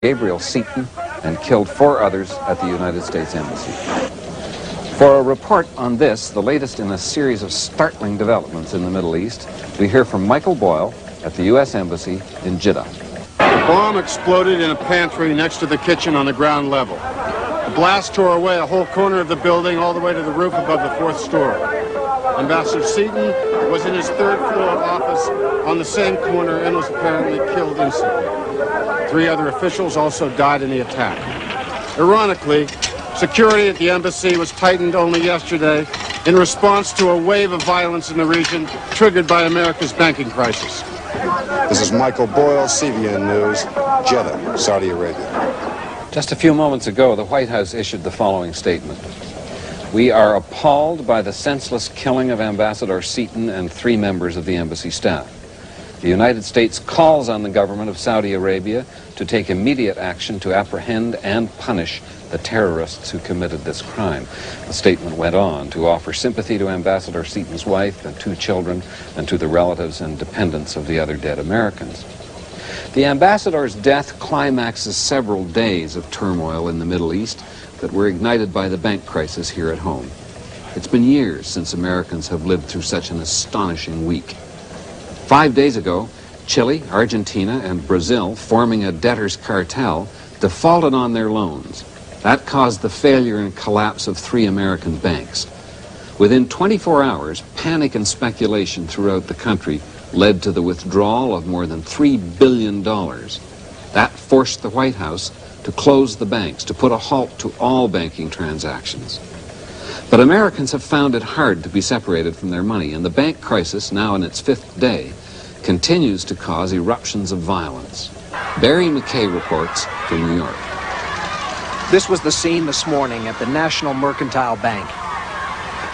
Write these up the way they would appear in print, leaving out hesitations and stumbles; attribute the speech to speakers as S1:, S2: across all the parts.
S1: Gabriel Seaton and killed 4 others at the United States Embassy. For a report on this, the latest in a series of startling developments in the Middle East, we hear from Michael Boyle at the U.S. Embassy in Jeddah.
S2: The bomb exploded in a pantry next to the kitchen on the ground level. The blast tore away a whole corner of the building all the way to the roof above the 4th story. Ambassador Seaton was in his 3rd floor office on the same corner and was apparently killed instantly. 3 other officials also died in the attack. Ironically, security at the embassy was tightened only yesterday in response to a wave of violence in the region triggered by America's banking crisis.
S3: This is Michael Boyle, CBN News, Jeddah, Saudi Arabia.
S1: Just a few moments ago, the White House issued the following statement. We are appalled by the senseless killing of Ambassador Seaton and 3 members of the embassy staff. The United States calls on the government of Saudi Arabia to take immediate action to apprehend and punish the terrorists who committed this crime. The statement went on to offer sympathy to Ambassador Seaton's wife and 2 children and to the relatives and dependents of the other dead Americans. The ambassador's death climaxes several days of turmoil in the Middle East that were ignited by the bank crisis here at home. It's been years since Americans have lived through such an astonishing week. 5 days ago, Chile, Argentina, and Brazil, forming a debtors cartel, defaulted on their loans. That caused the failure and collapse of 3 American banks. Within 24 hours, panic and speculation throughout the country led to the withdrawal of more than $3 billion. That forced the White House to close the banks, to put a halt to all banking transactions. But Americans have found it hard to be separated from their money, and the bank crisis, now in its 5th day, continues to cause eruptions of violence. Barry McKay reports from New York.
S4: This was the scene this morning at the National Mercantile Bank.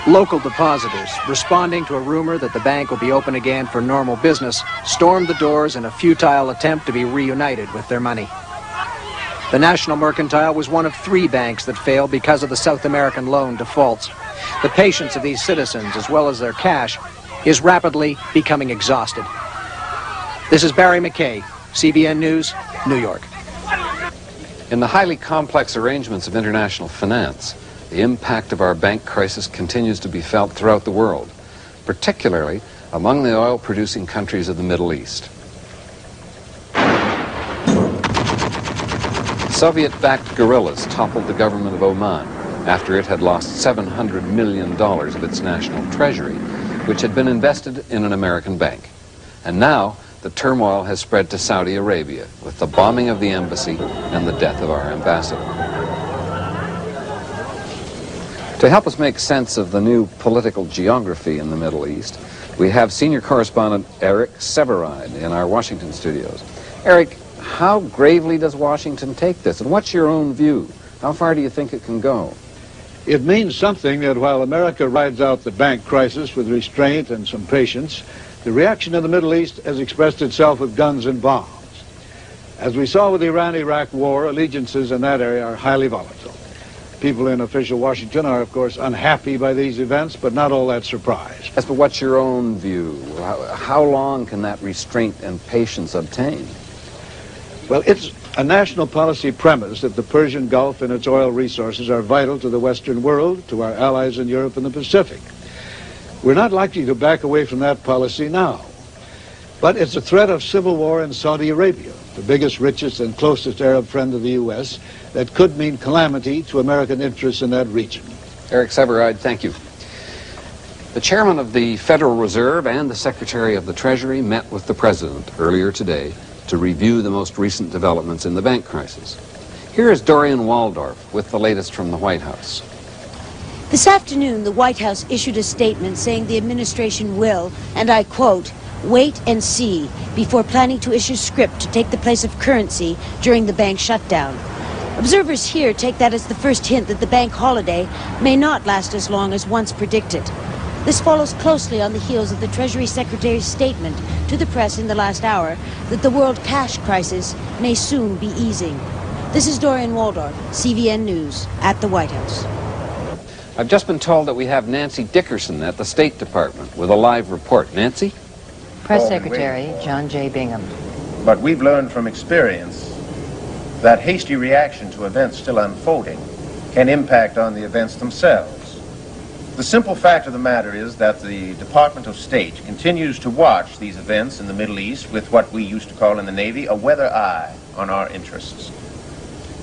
S4: Local depositors, responding to a rumor that the bank will be open again for normal business, stormed the doors in a futile attempt to be reunited with their money. The National Mercantile was one of 3 banks that failed because of the South American loan defaults. The patience of these citizens, as well as their cash, is rapidly becoming exhausted. This is Barry McKay, CBN News, New York.
S1: In the highly complex arrangements of international finance, the impact of our bank crisis continues to be felt throughout the world, particularly among the oil-producing countries of the Middle East. Soviet-backed guerrillas toppled the government of Oman after it had lost $700 million of its national treasury, which had been invested in an American bank. And now, the turmoil has spread to Saudi Arabia with the bombing of the embassy and the death of our ambassador. To help us make sense of the new political geography in the Middle East, we have senior correspondent Eric Severide in our Washington studios. Eric, how gravely does Washington take this, and what's your own view? How far do you think it can go?
S5: It means something that while America rides out the bank crisis with restraint and some patience, the reaction in the Middle East has expressed itself with guns and bombs. As we saw with the Iran-Iraq war, allegiances in that area are highly volatile. People in official Washington are, of course, unhappy by these events, but not all that surprised.
S1: Yes, but what's your own view? How long can that restraint and patience obtain?
S5: Well, it's a national policy premise that the Persian Gulf and its oil resources are vital to the Western world, to our allies in Europe and the Pacific. We're not likely to back away from that policy now. But it's a threat of civil war in Saudi Arabia, the biggest, richest, and closest Arab friend of the U.S., that could mean calamity to American interests in that region.
S1: Eric Severide, thank you. The chairman of the Federal Reserve and the Secretary of the Treasury met with the President earlier today to review the most recent developments in the bank crisis. Here is Dorian Waldorf with the latest from the White House.
S6: This afternoon, the White House issued a statement saying the administration will, and I quote, wait and see before planning to issue scrip to take the place of currency during the bank shutdown. Observers here take that as the first hint that the bank holiday may not last as long as once predicted. This follows closely on the heels of the Treasury Secretary's statement to the press in the last hour that the world cash crisis may soon be easing. This is Dorian Waldorf, CBN News, at the White House.
S1: I've just been told that we have Nancy Dickerson at the State Department with a live report. Nancy?
S7: Press Secretary John J. Bingham.
S8: But we've learned from experience
S7: that hasty reaction to events still unfolding can impact on the events themselves. The simple fact of the matter is that the Department of State continues to watch these events in the Middle East with what we used to call in the Navy a weather eye on our interests.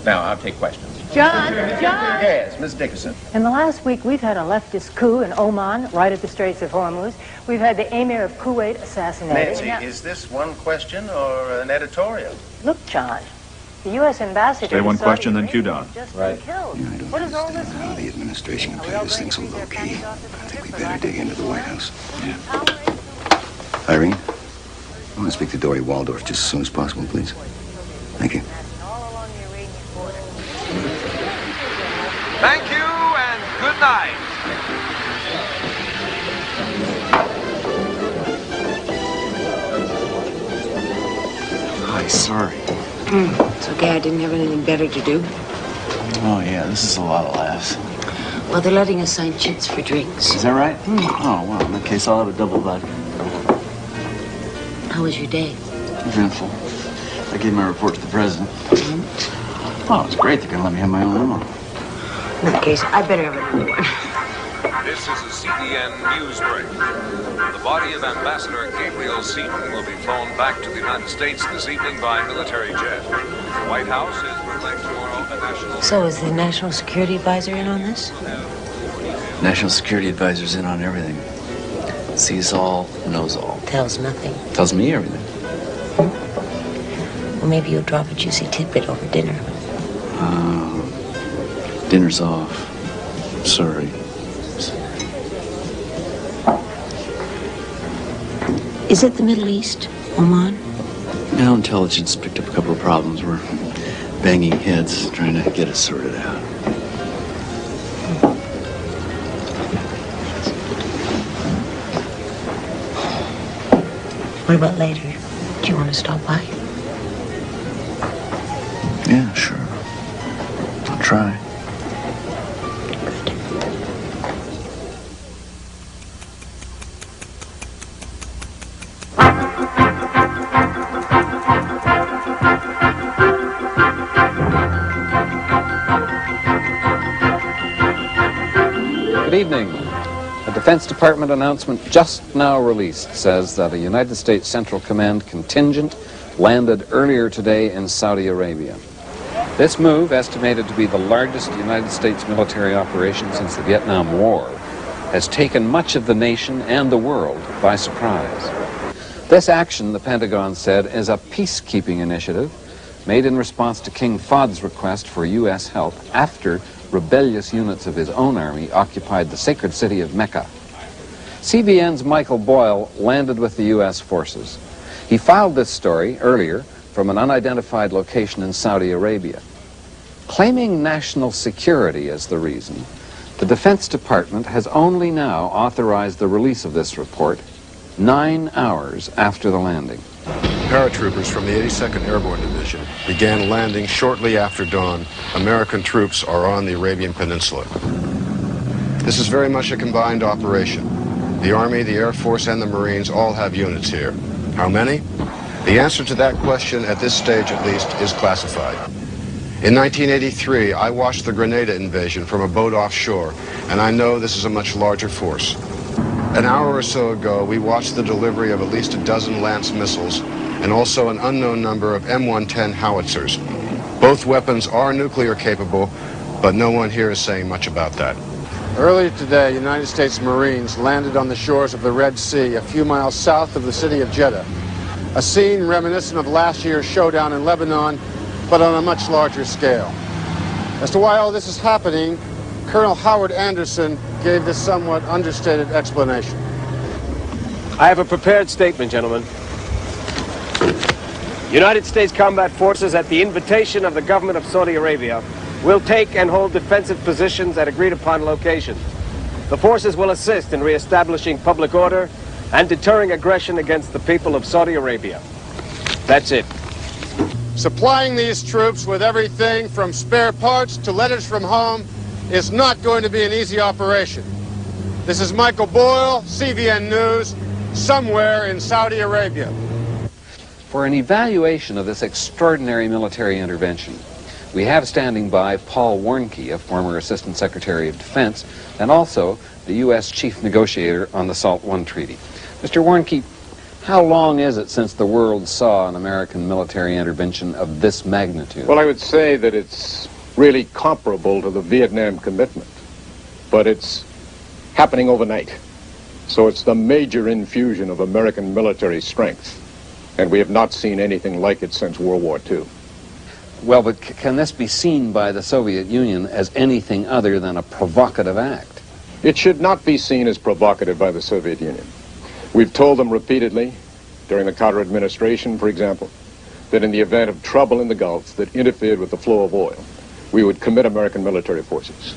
S7: Now, I'll take questions.
S8: John!
S7: Yes, Ms. Dickerson.
S8: In the last week, we've had a leftist coup in Oman, right at the Straits of Hormuz. We've had the Emir of Kuwait assassinated.
S7: Nancy, is this one question or an editorial?
S8: Look, John, the U.S. ambassador...
S9: Say one question, then cue Don.
S8: Right.
S10: Yeah, I don't understand how the administration can play this thing so low-key. I think we better dig into the White House. Yeah. Irene, I want to speak to Dory Waldorf just as soon as possible, please. Thank you.
S11: Thank you and good night.
S12: Hi, sorry.
S6: It's okay, I didn't have anything better to do.
S12: Oh, yeah, this is a lot of laughs.
S6: Well, they're letting us sign chits for drinks.
S12: Is that right? Oh, well, in that case, I'll have a double vodka.
S6: How was your day?
S12: Eventful. I gave my report to the president. Oh, it's great. They're going to let me have my own limo.
S6: In that case, I better have another one.
S11: This is a CDN news break. The body of Ambassador Gabriel Seaton will be flown back to the United States this evening by military jet. The White House is preparing tomorrow a national...
S6: So is the National Security Advisor in on this?
S12: National Security Advisor's in on everything. Sees all, knows all.
S6: Tells nothing.
S12: Tells me everything.
S6: Well, maybe you'll drop a juicy tidbit over dinner.
S12: Dinner's off. Sorry.
S6: Is it the Middle East, Oman?
S12: Now intelligence picked up a couple of problems. We're banging heads, trying to get it sorted out.
S6: What about later? Do you want to stop by?
S12: Yeah, sure. I'll try.
S1: Good evening. A Defense Department announcement just now released says that a United States Central Command contingent landed earlier today in Saudi Arabia. This move, estimated to be the largest United States military operation since the Vietnam War, has taken much of the nation and the world by surprise. This action, the Pentagon said, is a peacekeeping initiative made in response to King Fahd's request for U.S. help after rebellious units of his own army occupied the sacred city of Mecca. CBN's Michael Boyle landed with the U.S. forces. He filed this story earlier from an unidentified location in Saudi Arabia. Claiming national security as the reason, the Defense Department has only now authorized the release of this report 9 hours after the landing.
S3: Paratroopers from the 82nd Airborne Division began landing shortly after dawn. American troops are on the Arabian Peninsula. This is very much a combined operation. The Army, the Air Force, and the Marines all have units here. How many? The answer to that question, at this stage at least, is classified. In 1983, I watched the Grenada invasion from a boat offshore, and I know this is a much larger force. An hour or so ago, we watched the delivery of at least a dozen Lance missiles and also an unknown number of M110 howitzers. Both weapons are nuclear capable, but no one here is saying much about that.
S2: Earlier today, United States Marines landed on the shores of the Red Sea a few miles south of the city of Jeddah. A scene reminiscent of last year's showdown in Lebanon, but on a much larger scale. As to why all this is happening, Colonel Howard Anderson gave this somewhat understated explanation.
S13: I have a prepared statement, gentlemen. United States combat forces, at the invitation of the government of Saudi Arabia, will take and hold defensive positions at agreed-upon locations. The forces will assist in reestablishing public order and deterring aggression against the people of Saudi Arabia. That's it.
S2: Supplying these troops with everything from spare parts to letters from home is not going to be an easy operation. This is Michael Boyle, CVN News, somewhere in Saudi Arabia.
S1: For an evaluation of this extraordinary military intervention, We have standing by Paul Warnke, a former Assistant Secretary of Defense, and also the U.S. Chief Negotiator on the SALT I Treaty. Mr. Warnke, how long is it since the world saw an American military intervention of this magnitude?
S9: Well, I would say that it's really comparable to the Vietnam commitment, but it's happening overnight. So it's the major infusion of American military strength, and we have not seen anything like it since World War II.
S1: Well, but can this be seen by the Soviet Union as anything other than a provocative act?
S9: It should not be seen as provocative by the Soviet Union. We've told them repeatedly, during the Carter administration, for example, that in the event of trouble in the Gulf that interfered with the flow of oil, we would commit American military forces.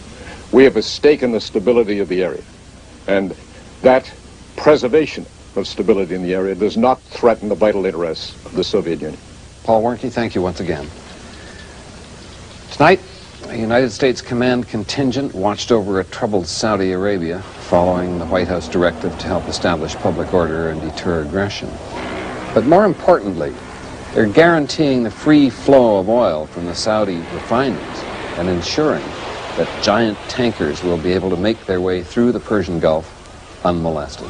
S9: We have a stake in the stability of the area, and that preservation of stability in the area does not threaten the vital interests of the Soviet Union.
S1: Paul Warnke, thank you once again. Tonight, a United States command contingent watched over a troubled Saudi Arabia following the White House directive to help establish public order and deter aggression. But more importantly, they're guaranteeing the free flow of oil from the Saudi refineries and ensuring that giant tankers will be able to make their way through the Persian Gulf unmolested.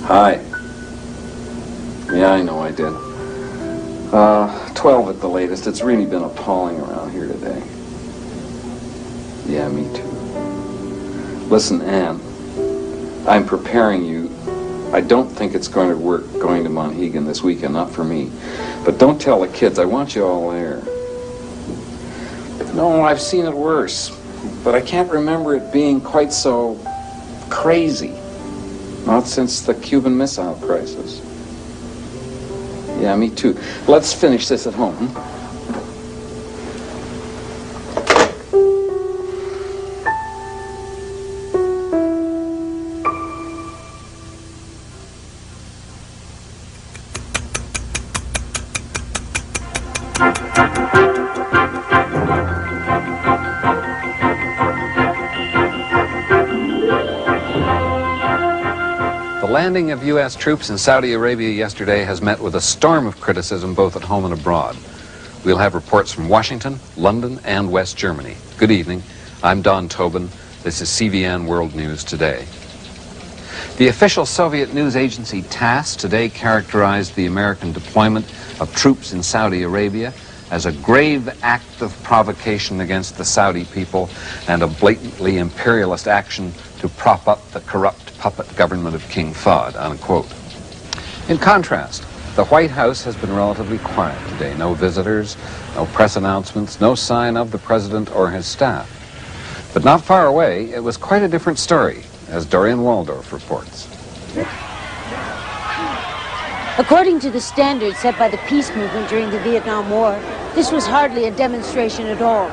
S1: Hi. Yeah, I know I did. 12 at the latest. It's really been appalling around here today. Yeah, me too. Listen, Anne, I'm preparing you. I don't think it's going to work going to Monhegan this weekend, not for me. But don't tell the kids. I want you all there. No, I've seen it worse. But I can't remember it being quite so crazy. Not since the Cuban Missile Crisis. Yeah, me too. Let's finish this at home. The landing of U.S. troops in Saudi Arabia yesterday has met with a storm of criticism both at home and abroad. We'll have reports from Washington, London, and West Germany. Good evening. I'm Don Tobin. This is CVN World News Today. The official Soviet news agency TASS today characterized the American deployment of troops in Saudi Arabia as a grave act of provocation against the Saudi people and a blatantly imperialist action to prop up the corrupt puppet government of King Fahd, unquote. In contrast, the White House has been relatively quiet today. No visitors, no press announcements, no sign of the president or his staff. But not far away, it was quite a different story, as Dorian Waldorf reports.
S6: According to the standards set by the peace movement during the Vietnam War, this was hardly a demonstration at all.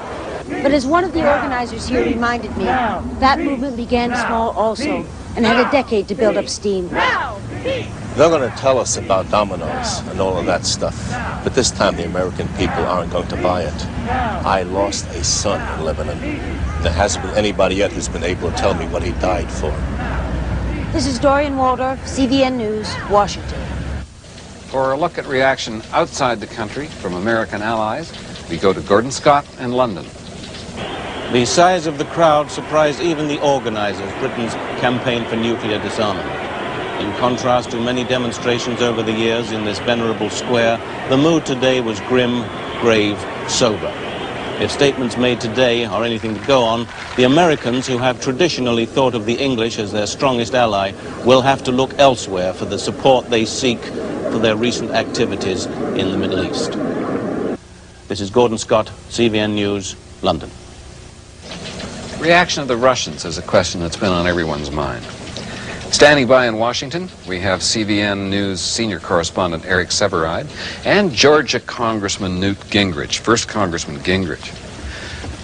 S6: But as one of the organizers here reminded me, that movement began small also, and had a decade to build up steam.
S14: They're going to tell us about dominoes and all of that stuff, but this time the American people aren't going to buy it. I lost a son in Lebanon. There hasn't been anybody yet who's been able to tell me what he died for.
S6: This is Dorian Waldorf, CVN News, Washington.
S1: For a look at reaction outside the country from American allies, we go to Gordon Scott in London.
S15: The size of the crowd surprised even the organizers, Britain's campaign for nuclear disarmament. In contrast to many demonstrations over the years in this venerable square, the mood today was grim, grave, sober. If statements made today are anything to go on, the Americans, who have traditionally thought of the English as their strongest ally, will have to look elsewhere for the support they seek for their recent activities in the Middle East. This is Gordon Scott, CVN News, London.
S1: Reaction of the Russians is a question that's been on everyone's mind. Standing by in Washington, we have CVN News senior correspondent Eric Severide and Georgia Congressman Newt Gingrich, first Congressman Gingrich.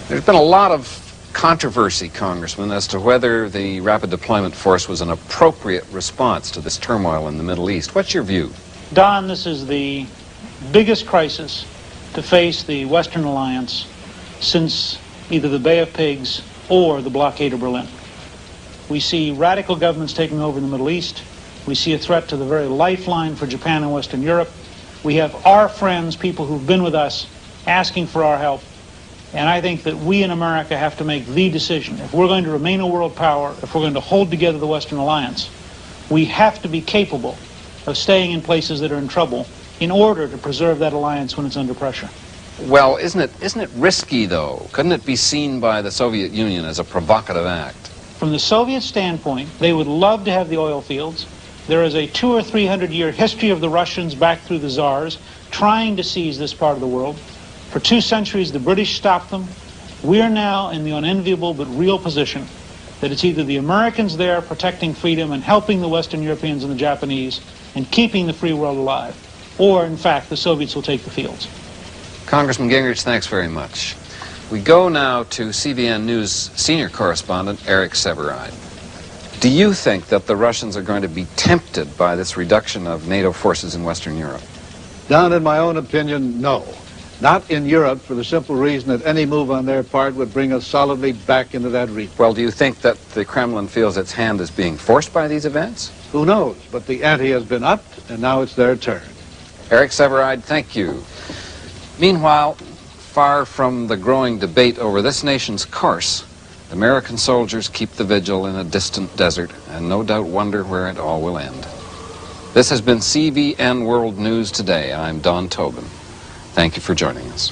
S1: There's been a lot of controversy, Congressman, as to whether the rapid deployment force was an appropriate response to this turmoil in the Middle East. What's your view?
S16: Don, this is the biggest crisis to face the Western alliance since either the Bay of Pigs or the blockade of Berlin. We see radical governments taking over in the Middle East. We see a threat to the very lifeline for Japan and Western Europe. We have our friends, people who've been with us, asking for our help. And I think that we in America have to make the decision. If we're going to remain a world power, if we're going to hold together the Western alliance, we have to be capable of staying in places that are in trouble in order to preserve that alliance when it's under pressure.
S1: Well, isn't it risky, though? Couldn't it be seen by the Soviet Union as a provocative act?
S16: From the Soviet standpoint, they would love to have the oil fields. There is a 200 or 300 year history of the Russians back through the Tsars trying to seize this part of the world. For 2 centuries, the British stopped them. We're now in the unenviable but real position that it's either the Americans there protecting freedom and helping the Western Europeans and the Japanese and keeping the free world alive, or, in fact, the Soviets will take the fields.
S1: Congressman Gingrich, thanks very much. We go now to CBN News senior correspondent Eric Severide. Do you think that the Russians are going to be tempted by this reduction of NATO forces in Western Europe?
S5: Down in my own opinion, no. Not in Europe, for the simple reason that any move on their part would bring us solidly back into that region.
S1: Well, do you think that the Kremlin feels its hand is being forced by these events?
S5: Who knows? But the ante has been upped, and now it's their turn.
S1: Eric Severide, thank you. Meanwhile, far from the growing debate over this nation's course, American soldiers keep the vigil in a distant desert and no doubt wonder where it all will end. This has been CBN World News Today. I'm Don Tobin. Thank you for joining us.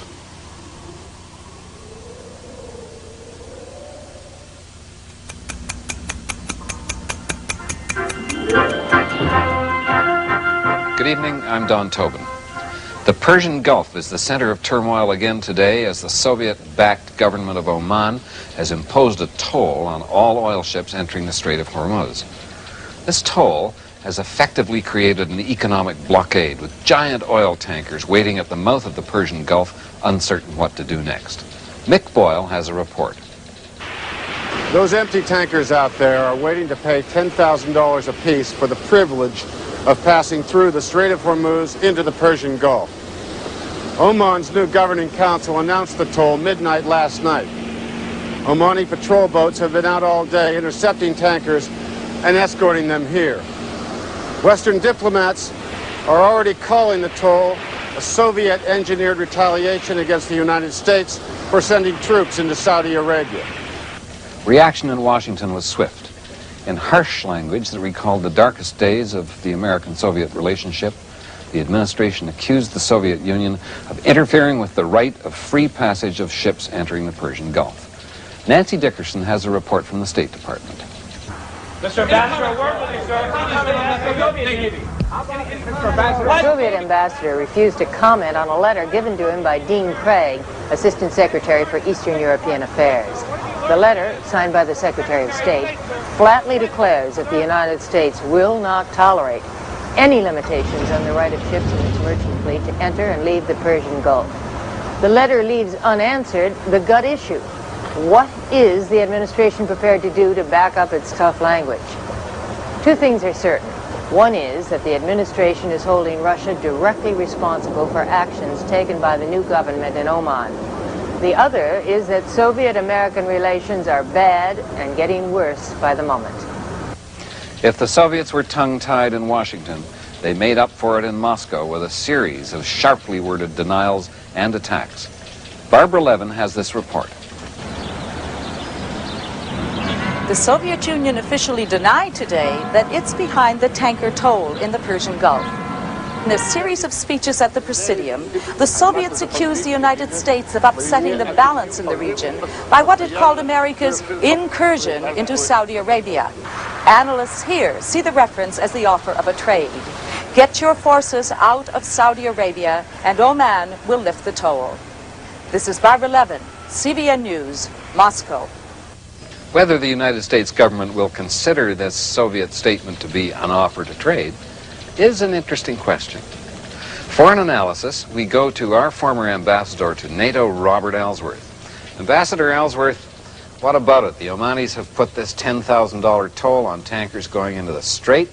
S1: Good evening, I'm Don Tobin. The Persian Gulf is the center of turmoil again today as the Soviet-backed government of Oman has imposed a toll on all oil ships entering the Strait of Hormuz. This toll has effectively created an economic blockade with giant oil tankers waiting at the mouth of the Persian Gulf, uncertain what to do next. Mick Boyle has a report.
S2: Those empty tankers out there are waiting to pay $10,000 apiece for the privilege of passing through the Strait of Hormuz into the Persian Gulf. Oman's new governing council announced the toll midnight last night. Omani patrol boats have been out all day intercepting tankers and escorting them here. Western diplomats are already calling the toll a Soviet-engineered retaliation against the United States for sending troops into Saudi Arabia.
S1: Reaction in Washington was swift. In harsh language that recalled the darkest days of the American-Soviet relationship, the administration accused the Soviet Union of interfering with the right of free passage of ships entering the Persian Gulf. Nancy Dickerson has a report from the State Department.
S17: Mr. Ambassador, a word with you, sir.
S8: The Soviet ambassador refused to comment on a letter given to him by Dean Craig, Assistant Secretary for Eastern European Affairs. The letter, signed by the Secretary of State, flatly declares that the United States will not tolerate any limitations on the right of ships in its merchant fleet to enter and leave the Persian Gulf. The letter leaves unanswered the gut issue. What is the administration prepared to do to back up its tough language? 2 things are certain. One is that the administration is holding Russia directly responsible for actions taken by the new government in Oman. The other is that Soviet-American relations are bad and getting worse by the moment.
S1: If the Soviets were tongue-tied in Washington, they made up for it in Moscow with a series of sharply worded denials and attacks. Barbara Levin has this report.
S18: The Soviet Union officially denied today that it's behind the tanker toll in the Persian Gulf. In a series of speeches at the Presidium, the Soviets accused the United States of upsetting the balance in the region by what it called America's incursion into Saudi Arabia. Analysts here see the reference as the offer of a trade. Get your forces out of Saudi Arabia and Oman will lift the toll. This is Barbara Levin, CBN News, Moscow.
S1: Whether the United States government will consider this Soviet statement to be an offer to trade is an interesting question. For an analysis, we go to our former ambassador to NATO, Robert Ellsworth. Ambassador Ellsworth, what about it? The Omanis have put this $10,000 toll on tankers going into the Strait.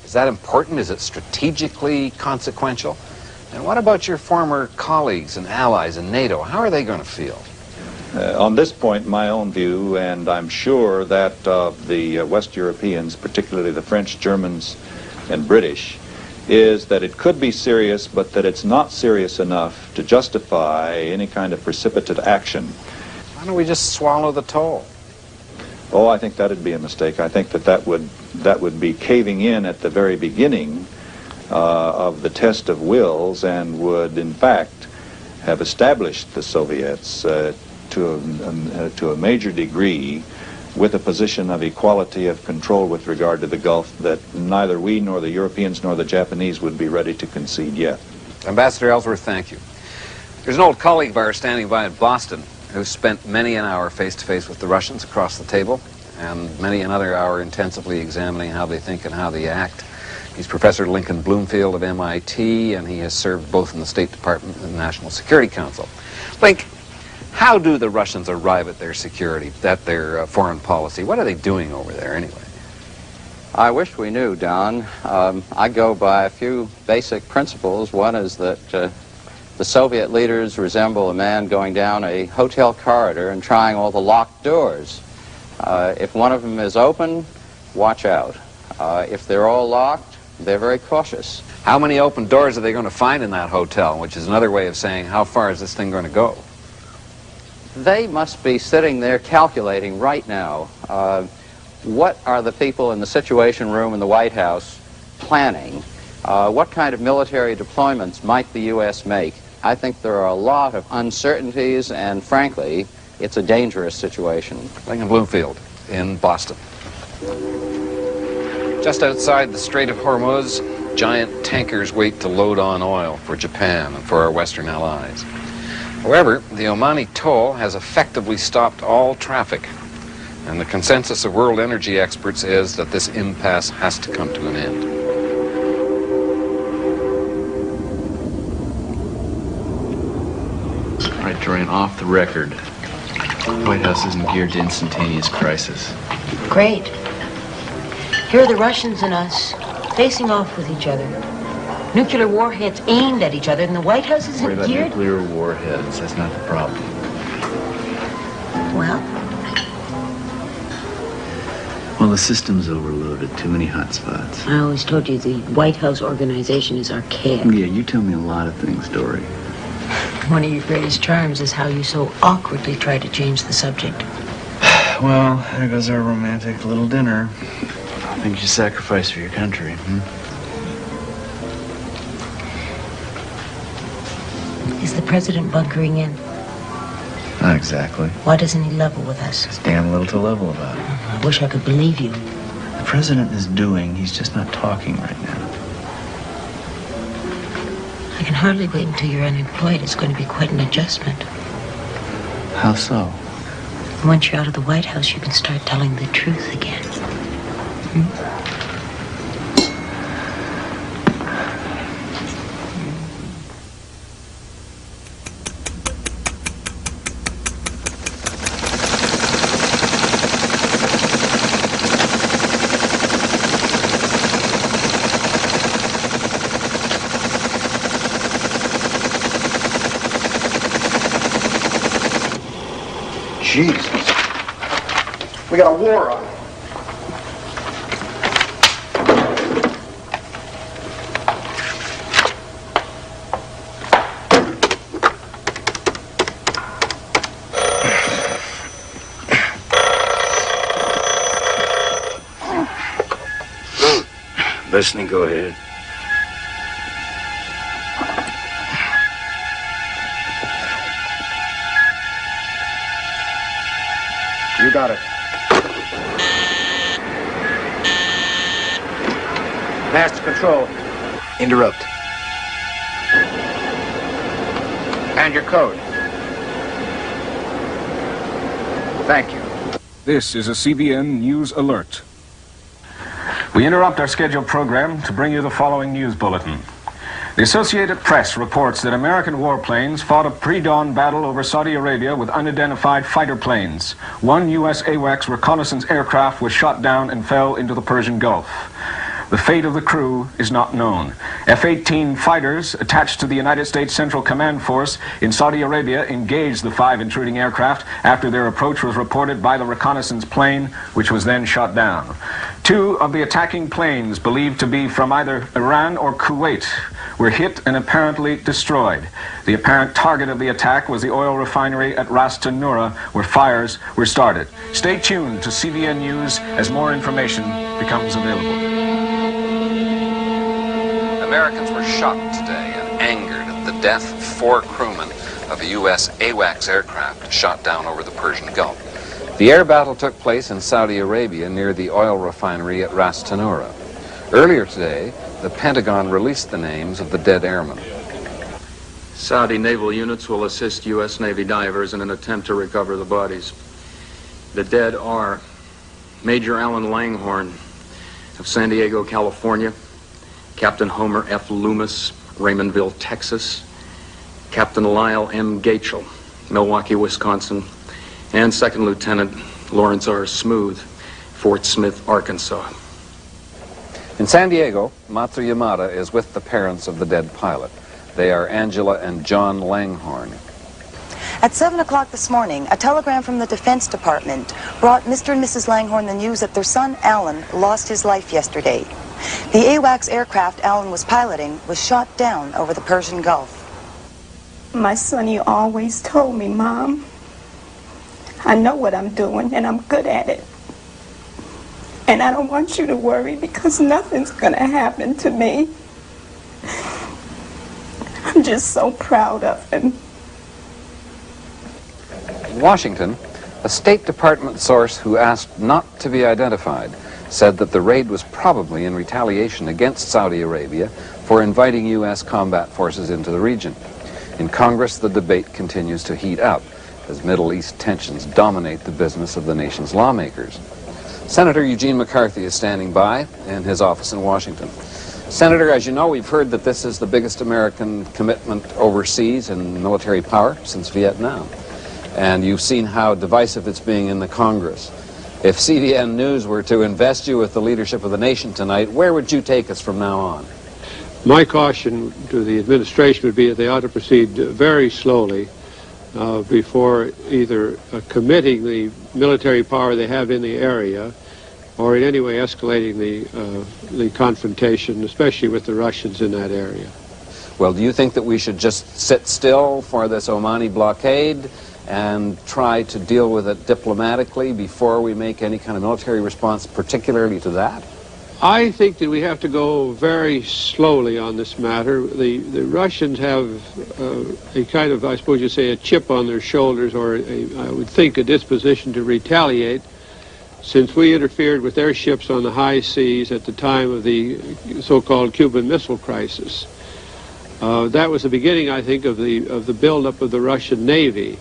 S1: Is that important? Is it strategically consequential? And what about your former colleagues and allies in NATO? How are they going to feel?
S19: On this point, my own view, and I'm sure that of the West Europeans, particularly the French, Germans, and British, is that it could be serious, but that it's not serious enough to justify any kind of precipitate action.
S1: Why don't we just swallow the toll?
S19: Oh, I think that'd be a mistake. I think that would be caving in at the very beginning of the test of wills, and would, in fact, have established the Soviets to a major degree with a position of equality of control with regard to the Gulf that neither we nor the Europeans nor the Japanese would be ready to concede yet.
S1: Ambassador Ellsworth, thank you. There's an old colleague of ours standing by in Boston who spent many an hour face-to-face with the Russians across the table, and many another hour intensively examining how they think and how they act. He's Professor Lincoln Bloomfield of MIT, and he has served both in the State Department and the National Security Council. Link, how do the Russians arrive at their security, at their foreign policy? What are they doing over there anyway?
S20: I wish we knew, Don. I go by a few basic principles. One is that the Soviet leaders resemble a man going down a hotel corridor and trying all the locked doors. If one of them is open, watch out. If they're all locked, they're very cautious.
S1: How many open doors are they going to find in that hotel, which is another way of saying how far is this thing going to go?
S20: They must be sitting there calculating right now what are the people in the Situation Room in the White House planning? What kind of military deployments might the U.S. make? I think there are a lot of uncertainties, and frankly, it's a dangerous situation.
S1: Lincoln Bloomfield in Boston. Just outside the Strait of Hormuz, giant tankers wait to load on oil for Japan and for our Western allies. However, the Omani toll has effectively stopped all traffic, and the consensus of world energy experts is that this impasse has to come to an end.
S12: All right, Dorian, off the record. The White House isn't geared to instantaneous crisis.
S6: Great. Here are the Russians and us facing off with each other. Nuclear warheads aimed at each other, and the White House isn't
S12: Worry about
S6: geared...
S12: nuclear warheads. That's not the problem. Well, the system's overloaded. Too many hot spots.
S6: I always told you the White House organization is archaic.
S12: Yeah, you tell me a lot of things, Dory.
S6: One of your greatest charms is how you so awkwardly try to change the subject.
S12: Well, there goes our romantic little dinner. Things you sacrifice for your country,
S6: Is the president bunkering in?
S12: Not exactly.
S6: Why doesn't he level with us?
S12: There's damn little to level about it.
S6: I wish I could believe you.
S12: The president is doing, he's just not talking right now.
S6: I can hardly wait until you're unemployed. It's going to be quite an adjustment.
S12: How so?
S6: Once you're out of the White House, you can start telling the truth again.
S2: Jesus. We got a war on.
S10: Listening, go ahead.
S2: You got it.
S13: Master Control.
S10: Interrupt.
S13: And your code. Thank you.
S21: This is a CBN News Alert. We interrupt our scheduled program to bring you the following news bulletin. The Associated Press reports that American warplanes fought a pre-dawn battle over Saudi Arabia with unidentified fighter planes. One U.S. AWACS reconnaissance aircraft was shot down and fell into the Persian Gulf. The fate of the crew is not known. F-18 fighters attached to the United States Central Command Force in Saudi Arabia engaged the 5 intruding aircraft after their approach was reported by the reconnaissance plane, which was then shot down. 2 of the attacking planes, believed to be from either Iran or Kuwait, were hit and apparently destroyed. The apparent target of the attack was the oil refinery at Ras Tanura, where fires were started. Stay tuned to CBN News as more information becomes available.
S1: Americans were shocked today and angered at the death of 4 crewmen of a U.S. AWACS aircraft shot down over the Persian Gulf. The air battle took place in Saudi Arabia near the oil refinery at Ras Tanura. Earlier today, the Pentagon released the names of the dead airmen.
S4: Saudi naval units will assist U.S. Navy divers in an attempt to recover the bodies. The dead are Major Alan Langhorne of San Diego, California, Captain Homer F. Loomis, Raymondville, Texas, Captain Lyle M. Gachel, Milwaukee, Wisconsin, and Second Lieutenant Lawrence R. Smooth, Fort Smith, Arkansas.
S1: In San Diego, Matsu Yamada is with the parents of the dead pilot. They are Angela and John Langhorne.
S22: At 7 o'clock this morning, a telegram from the Defense Department brought Mr. and Mrs. Langhorne the news that their son, Alan, lost his life yesterday. The AWACS aircraft Alan was piloting was shot down over the Persian Gulf.
S23: My son, you always told me, Mom, I know what I'm doing and I'm good at it. And I don't want you to worry because nothing's going to happen to me. I'm just so proud of him.
S1: In Washington, a State Department source who asked not to be identified said that the raid was probably in retaliation against Saudi Arabia for inviting U.S. combat forces into the region. In Congress, the debate continues to heat up as Middle East tensions dominate the business of the nation's lawmakers. Senator Eugene McCarthy is standing by in his office in Washington. Senator, as you know, we've heard that this is the biggest American commitment overseas in military power since Vietnam. And you've seen how divisive it's being in the Congress. If CBN News were to invest you with the leadership of the nation tonight, where would you take us from now on?
S24: My caution to the administration would be that they ought to proceed very slowly before either committing the military power they have in the area or in any way escalating the confrontation, especially with the Russians in that area.
S1: Well, do you think that we should just sit still for this Omani blockade and try to deal with it diplomatically before we make any kind of military response, particularly to that?
S24: I think that we have to go very slowly on this matter. The Russians have a kind of, I suppose you say, a chip on their shoulders, or I would think a disposition to retaliate, since we interfered with their ships on the high seas at the time of the so-called Cuban Missile Crisis. That was the beginning, I think, of the buildup of the Russian Navy.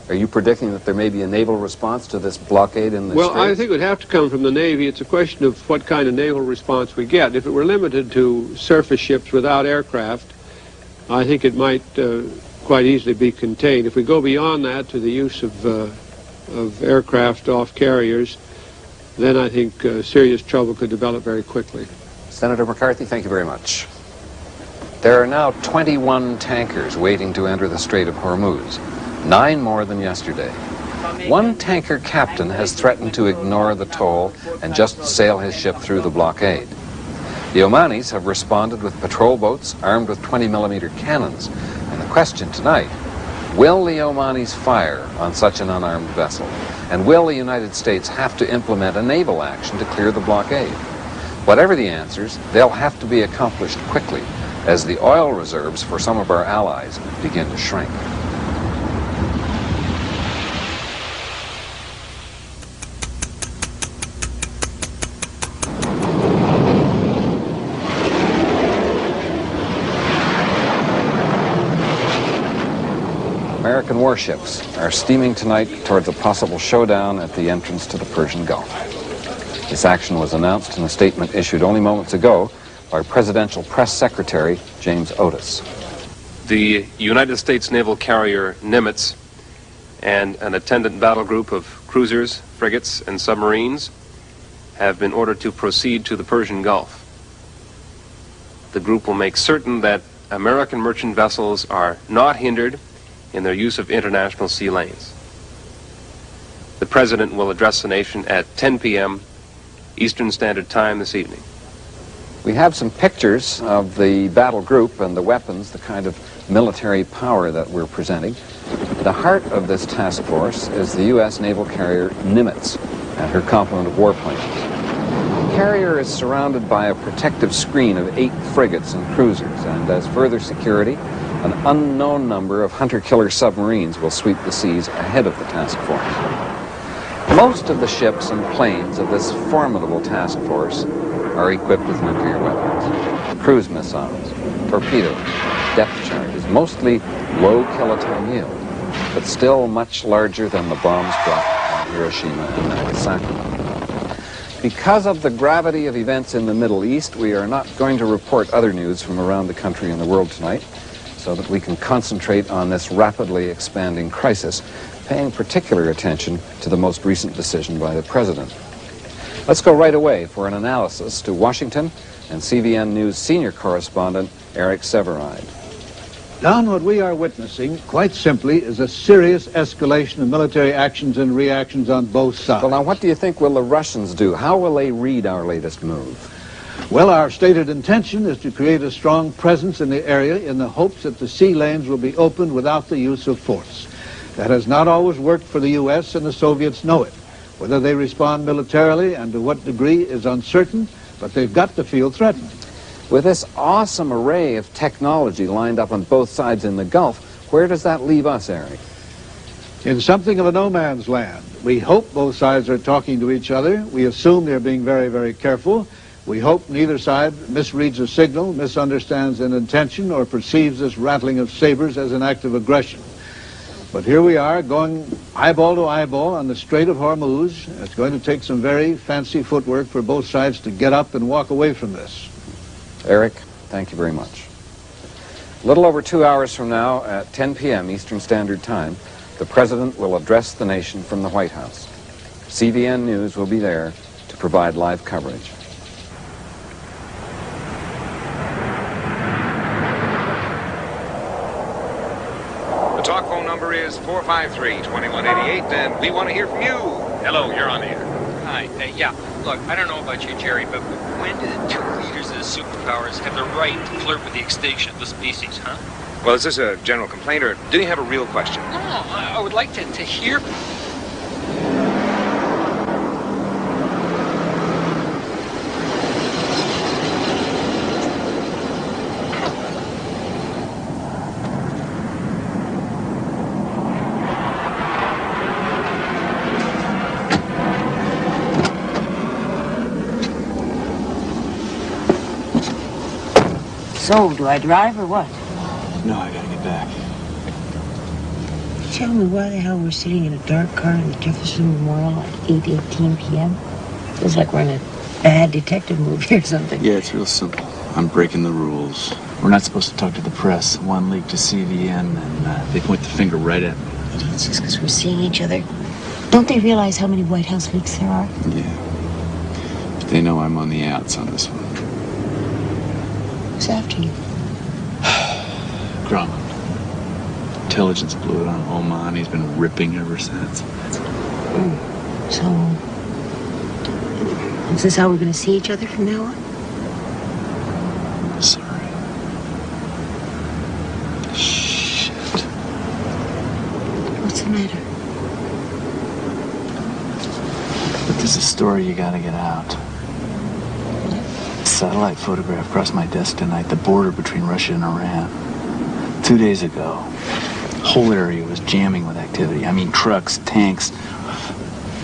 S1: Are you predicting that there may be a naval response to this blockade in the
S24: Well,
S1: Straits?
S24: I think it would have to come from the Navy. It's a question of what kind of naval response we get. If it were limited to surface ships without aircraft, I think it might quite easily be contained. If we go beyond that to the use of aircraft off carriers, then I think serious trouble could develop very quickly.
S1: Senator McCarthy, thank you very much. There are now 21 tankers waiting to enter the Strait of Hormuz. 9 more than yesterday. One tanker captain has threatened to ignore the toll and just sail his ship through the blockade. The Omanis have responded with patrol boats armed with 20-millimeter cannons. And the question tonight, will the Omanis fire on such an unarmed vessel? And will the United States have to implement a naval action to clear the blockade? Whatever the answers, they'll have to be accomplished quickly as the oil reserves for some of our allies begin to shrink. American warships are steaming tonight towards a possible showdown at the entrance to the Persian Gulf. This action was announced in a statement issued only moments ago by Presidential Press Secretary James Otis.
S25: The United States naval carrier Nimitz and an attendant battle group of cruisers, frigates, and submarines have been ordered to proceed to the Persian Gulf. the group will make certain that American merchant vessels are not hindered in their use of international sea lanes. The President will address the nation at 10 p.m. Eastern Standard Time this evening.
S1: We have some pictures of the battle group and the weapons, the kind of military power that we're presenting. The heart of this task force is the U.S. naval carrier Nimitz and her complement of warplanes. The carrier is surrounded by a protective screen of 8 frigates and cruisers, and as further security, an unknown number of hunter-killer submarines will sweep the seas ahead of the task force. Most of the ships and planes of this formidable task force are equipped with nuclear weapons, cruise missiles, torpedoes, depth charges, mostly low kiloton yield, but still much larger than the bombs dropped on Hiroshima and Nagasaki. Because of the gravity of events in the Middle East, we are not going to report other news from around the country and the world tonight, so that we can concentrate on this rapidly expanding crisis, paying particular attention to the most recent decision by the President. Let's go right away for an analysis to Washington and CVN News senior correspondent Eric Severide.
S5: Don, what we are witnessing, quite simply, is a serious escalation of military actions and reactions on both sides.
S1: Well, now, what do you think will the Russians do? How will they read our latest move?
S5: Well, our stated intention is to create a strong presence in the area in the hopes that the sea lanes will be opened without the use of force. That has not always worked for the U.S., and the Soviets know it. Whether they respond militarily and to what degree is uncertain, but they've got to feel threatened.
S1: With this awesome array of technology lined up on both sides in the Gulf, where does that leave us, Eric?
S5: In something of a no man's land. We hope both sides are talking to each other. We assume they're being very, very careful. We hope neither side misreads a signal, misunderstands an intention, or perceives this rattling of sabers as an act of aggression. But here we are, going eyeball to eyeball on the Strait of Hormuz. It's going to take some very fancy footwork for both sides to get up and walk away from this.
S1: Eric, thank you very much. A little over 2 hours from now, at 10 p.m. Eastern Standard Time, the President will address the nation from the White House. CVN News will be there to provide live coverage.
S3: The talk phone number is 453-2188, and we want to hear from you. Hello, you're on the air.
S7: Hi. Yeah, look, I don't know about you, Jerry, but when do the 2 leaders of the superpowers have the right to flirt with the extinction of the species, huh?
S3: Well, is this a general complaint, or do you have a real question?
S7: No, I would like to hear...
S6: So, do I drive or what?
S12: No, I gotta get back.
S6: Tell me why the hell we're sitting in a dark car in the Jefferson Memorial at 8:18 p.m.? Feels like we're in a bad detective movie or something.
S12: Yeah, it's real simple. I'm breaking the rules. We're not supposed to talk to the press. One leak to CVN, and they point the finger right at me.
S6: It's just because we're seeing each other. Don't they realize how many White House leaks there are?
S12: Yeah. But they know I'm on the outs on this one.
S6: Who's after you?
S12: Grumman. Intelligence blew it on Oman. He's been ripping ever since.
S6: So, is this how we're going to see each other from now on?
S12: Sorry. Shit.
S6: What's the matter?
S12: But there's a story you gotta get out. Satellite photograph crossed my desk tonight, the border between Russia and Iran. 2 days ago, the whole area was jamming with activity. I mean, trucks, tanks,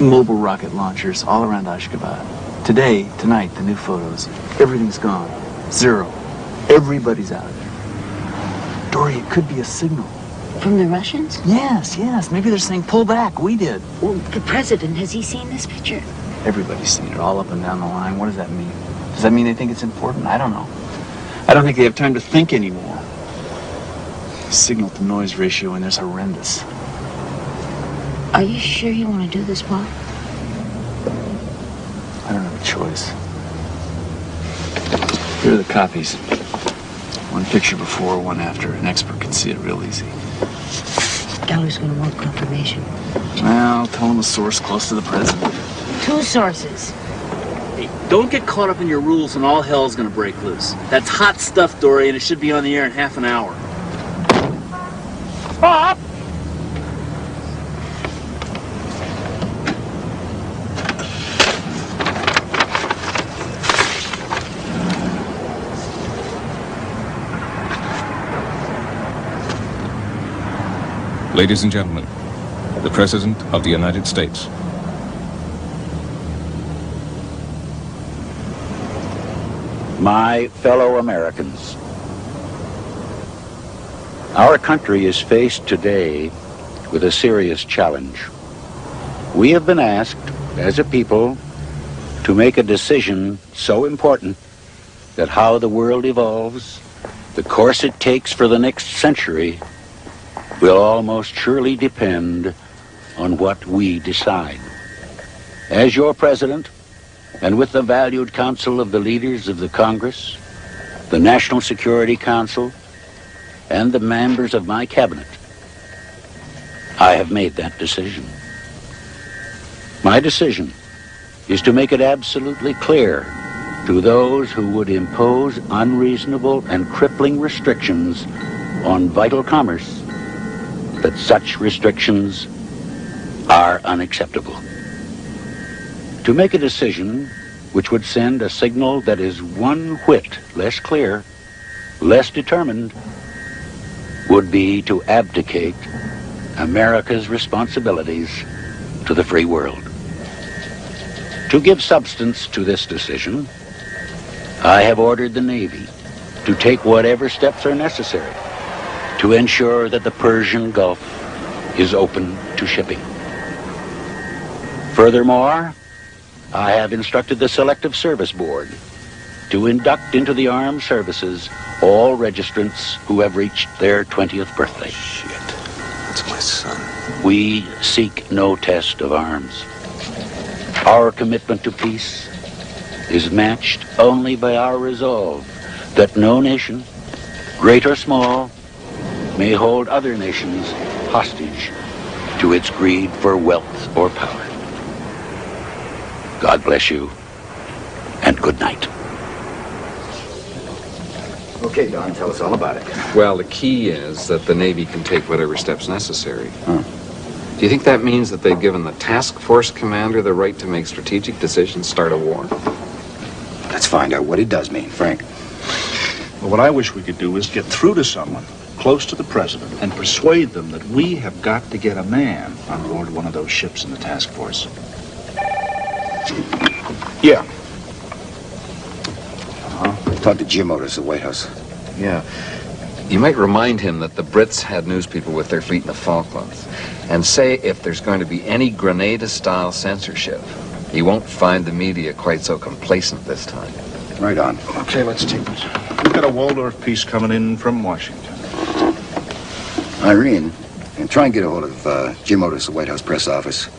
S12: mobile rocket launchers all around Ashgabat. Tonight, the new photos, everything's gone. Zero. Everybody's out of there. Dory, it could be a signal.
S6: From the Russians?
S12: Yes. Maybe they're saying, pull back. We did.
S6: Well, the President, has he seen this picture?
S12: Everybody's seen it all up and down the line. What does that mean? Does that mean they think it's important? I don't know. I don't think they have time to think anymore. The signal-to-noise ratio in there's horrendous.
S6: Are you sure you want to do this, Bob?
S12: I don't have a choice. Here are the copies. One picture before, one after. An expert can see it real easy.
S6: Dollar's gonna want confirmation.
S12: Well, tell him a source close to the president.
S6: 2 sources.
S12: Hey, don't get caught up in your rules and all hell's gonna break loose. That's hot stuff, Dory, and it should be on the air in half an hour.
S17: Stop!
S21: Ladies and gentlemen, the President of the United States.
S9: My fellow Americans, our country is faced today with a serious challenge. We have been asked, as a people, to make a decision so important that how the world evolves, the course it takes for the next century, will almost surely depend on what we decide. As your president, and with the valued counsel of the leaders of the Congress, the National Security Council, and the members of my cabinet, I have made that decision. My decision is to make it absolutely clear to those who would impose unreasonable and crippling restrictions on vital commerce that such restrictions are unacceptable. To make a decision which would send a signal that is one whit less clear, less determined, would be to abdicate America's responsibilities to the free world. To give substance to this decision, I have ordered the Navy to take whatever steps are necessary to ensure that the Persian Gulf is open to shipping. Furthermore, I have instructed the Selective Service Board to induct into the armed services all registrants who have reached their 20th birthday.
S10: Shit, that's my son.
S9: We seek no test of arms. Our commitment to peace is matched only by our resolve that no nation, great or small, may hold other nations hostage to its greed for wealth or power. God bless you, and good night.
S10: Okay, Don, tell us all about it.
S1: Well, the key is that the Navy can take whatever steps necessary. Do you think that means that they've given the task force commander the right to make strategic decisions, start a war?
S10: Let's find out what it does mean, Frank.
S11: Well, what I wish we could do is get through to someone close to the president and persuade them that we have got to get a man on board one of those ships in the task force. Yeah.
S10: Talk to Jim Otis at the White House.
S1: Yeah. You might remind him that the Brits had news people with their feet in the Falklands. And say if there's going to be any Grenada-style censorship, he won't find the media quite so complacent this time.
S10: Right on.
S11: Okay, let's take this. We've got a Waldorf piece coming in from Washington.
S10: Irene, and try and get a hold of Jim Otis, the White House press office.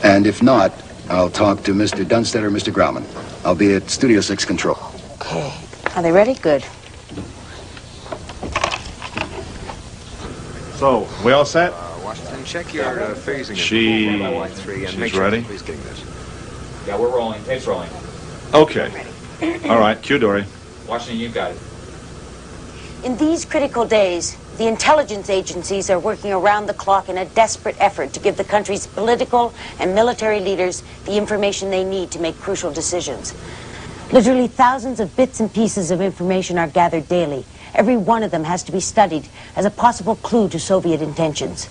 S10: And if not, I'll talk to Mr. Dunstead or Mr. Grauman. I'll be at Studio 6 Control.
S6: Okay. Are they ready? Good.
S11: So, we all set?
S3: Washington, check your phasing.
S11: She's ready?
S3: Please getting this.
S14: Yeah, we're rolling. It's rolling.
S11: Okay. All right, cue Dory.
S14: Washington, you've got it.
S6: In these critical days, the intelligence agencies are working around the clock in a desperate effort to give the country's political and military leaders the information they need to make crucial decisions. Literally thousands of bits and pieces of information are gathered daily. Every one of them has to be studied as a possible clue to Soviet intentions.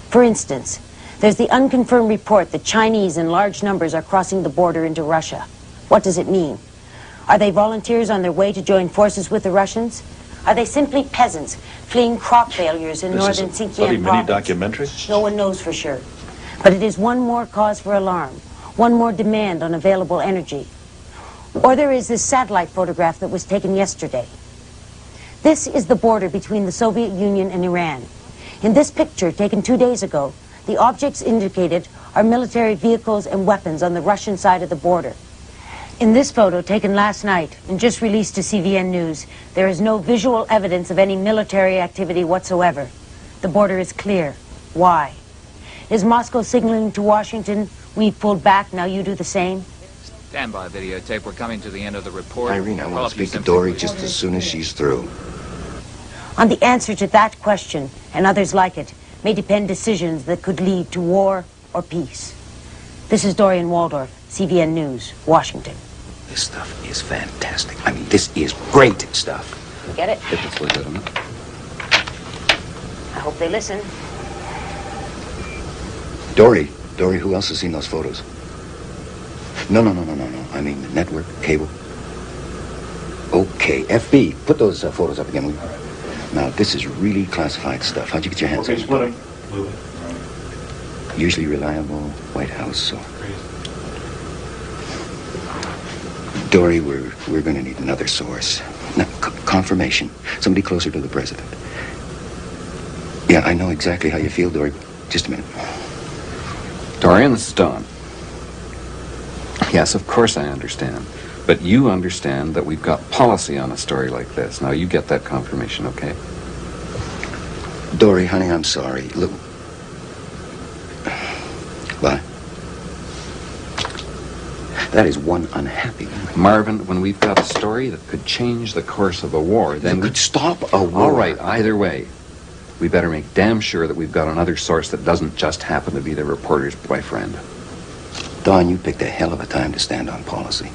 S6: For instance, there's the unconfirmed report that Chinese in large numbers are crossing the border into Russia. What does it mean? Are they volunteers on their way to join forces with the Russians? Are they simply peasants fleeing crop failures in northern Xinjiang province?
S11: Documentary?
S6: No one knows for sure. But it is one more cause for alarm, one more demand on available energy. Or there is this satellite photograph that was taken yesterday. This is the border between the Soviet Union and Iran. In this picture, taken 2 days ago, the objects indicated are military vehicles and weapons on the Russian side of the border. In this photo, taken last night and just released to CVN News, there is no visual evidence of any military activity whatsoever. The border is clear. Why? Is Moscow signaling to Washington, we've pulled back, now you do the same?
S14: Stand by, videotape. We're coming to the end of the report.
S10: Irene, I want to speak to Dory just as soon as she's through.
S6: On the answer to that question, and others like it, may depend decisions that could lead to war or peace. This is Dorian Waldorf, CVN News, Washington.
S10: This stuff is fantastic. I mean, this is great stuff.
S6: You get it?
S1: If it's legitimate.
S6: I hope they listen.
S10: Dory, who else has seen those photos? No. I mean, the network, cable. Okay, FB, put those photos up again, will you? Now, this is really classified stuff. How'd you get your hands on it?
S11: Split them.
S10: Usually reliable White House, or... Dory, we're going to need another source. Now, confirmation. Somebody closer to the president. Yeah, I know exactly how you feel, Dory. Just a minute.
S1: Dorian, this is Don. Yes, of course I understand. But you understand that we've got policy on a story like this. Now, you get that confirmation, okay?
S10: Dory, honey, I'm sorry. Look. Bye. That is one unhappy woman.
S1: Marvin, when we've got a story that could change the course of a war, then...
S10: That could stop a war.
S1: All right, either way. We better make damn sure that we've got another source that doesn't just happen to be the reporter's boyfriend.
S10: Don, you picked a hell of a time to stand on policy.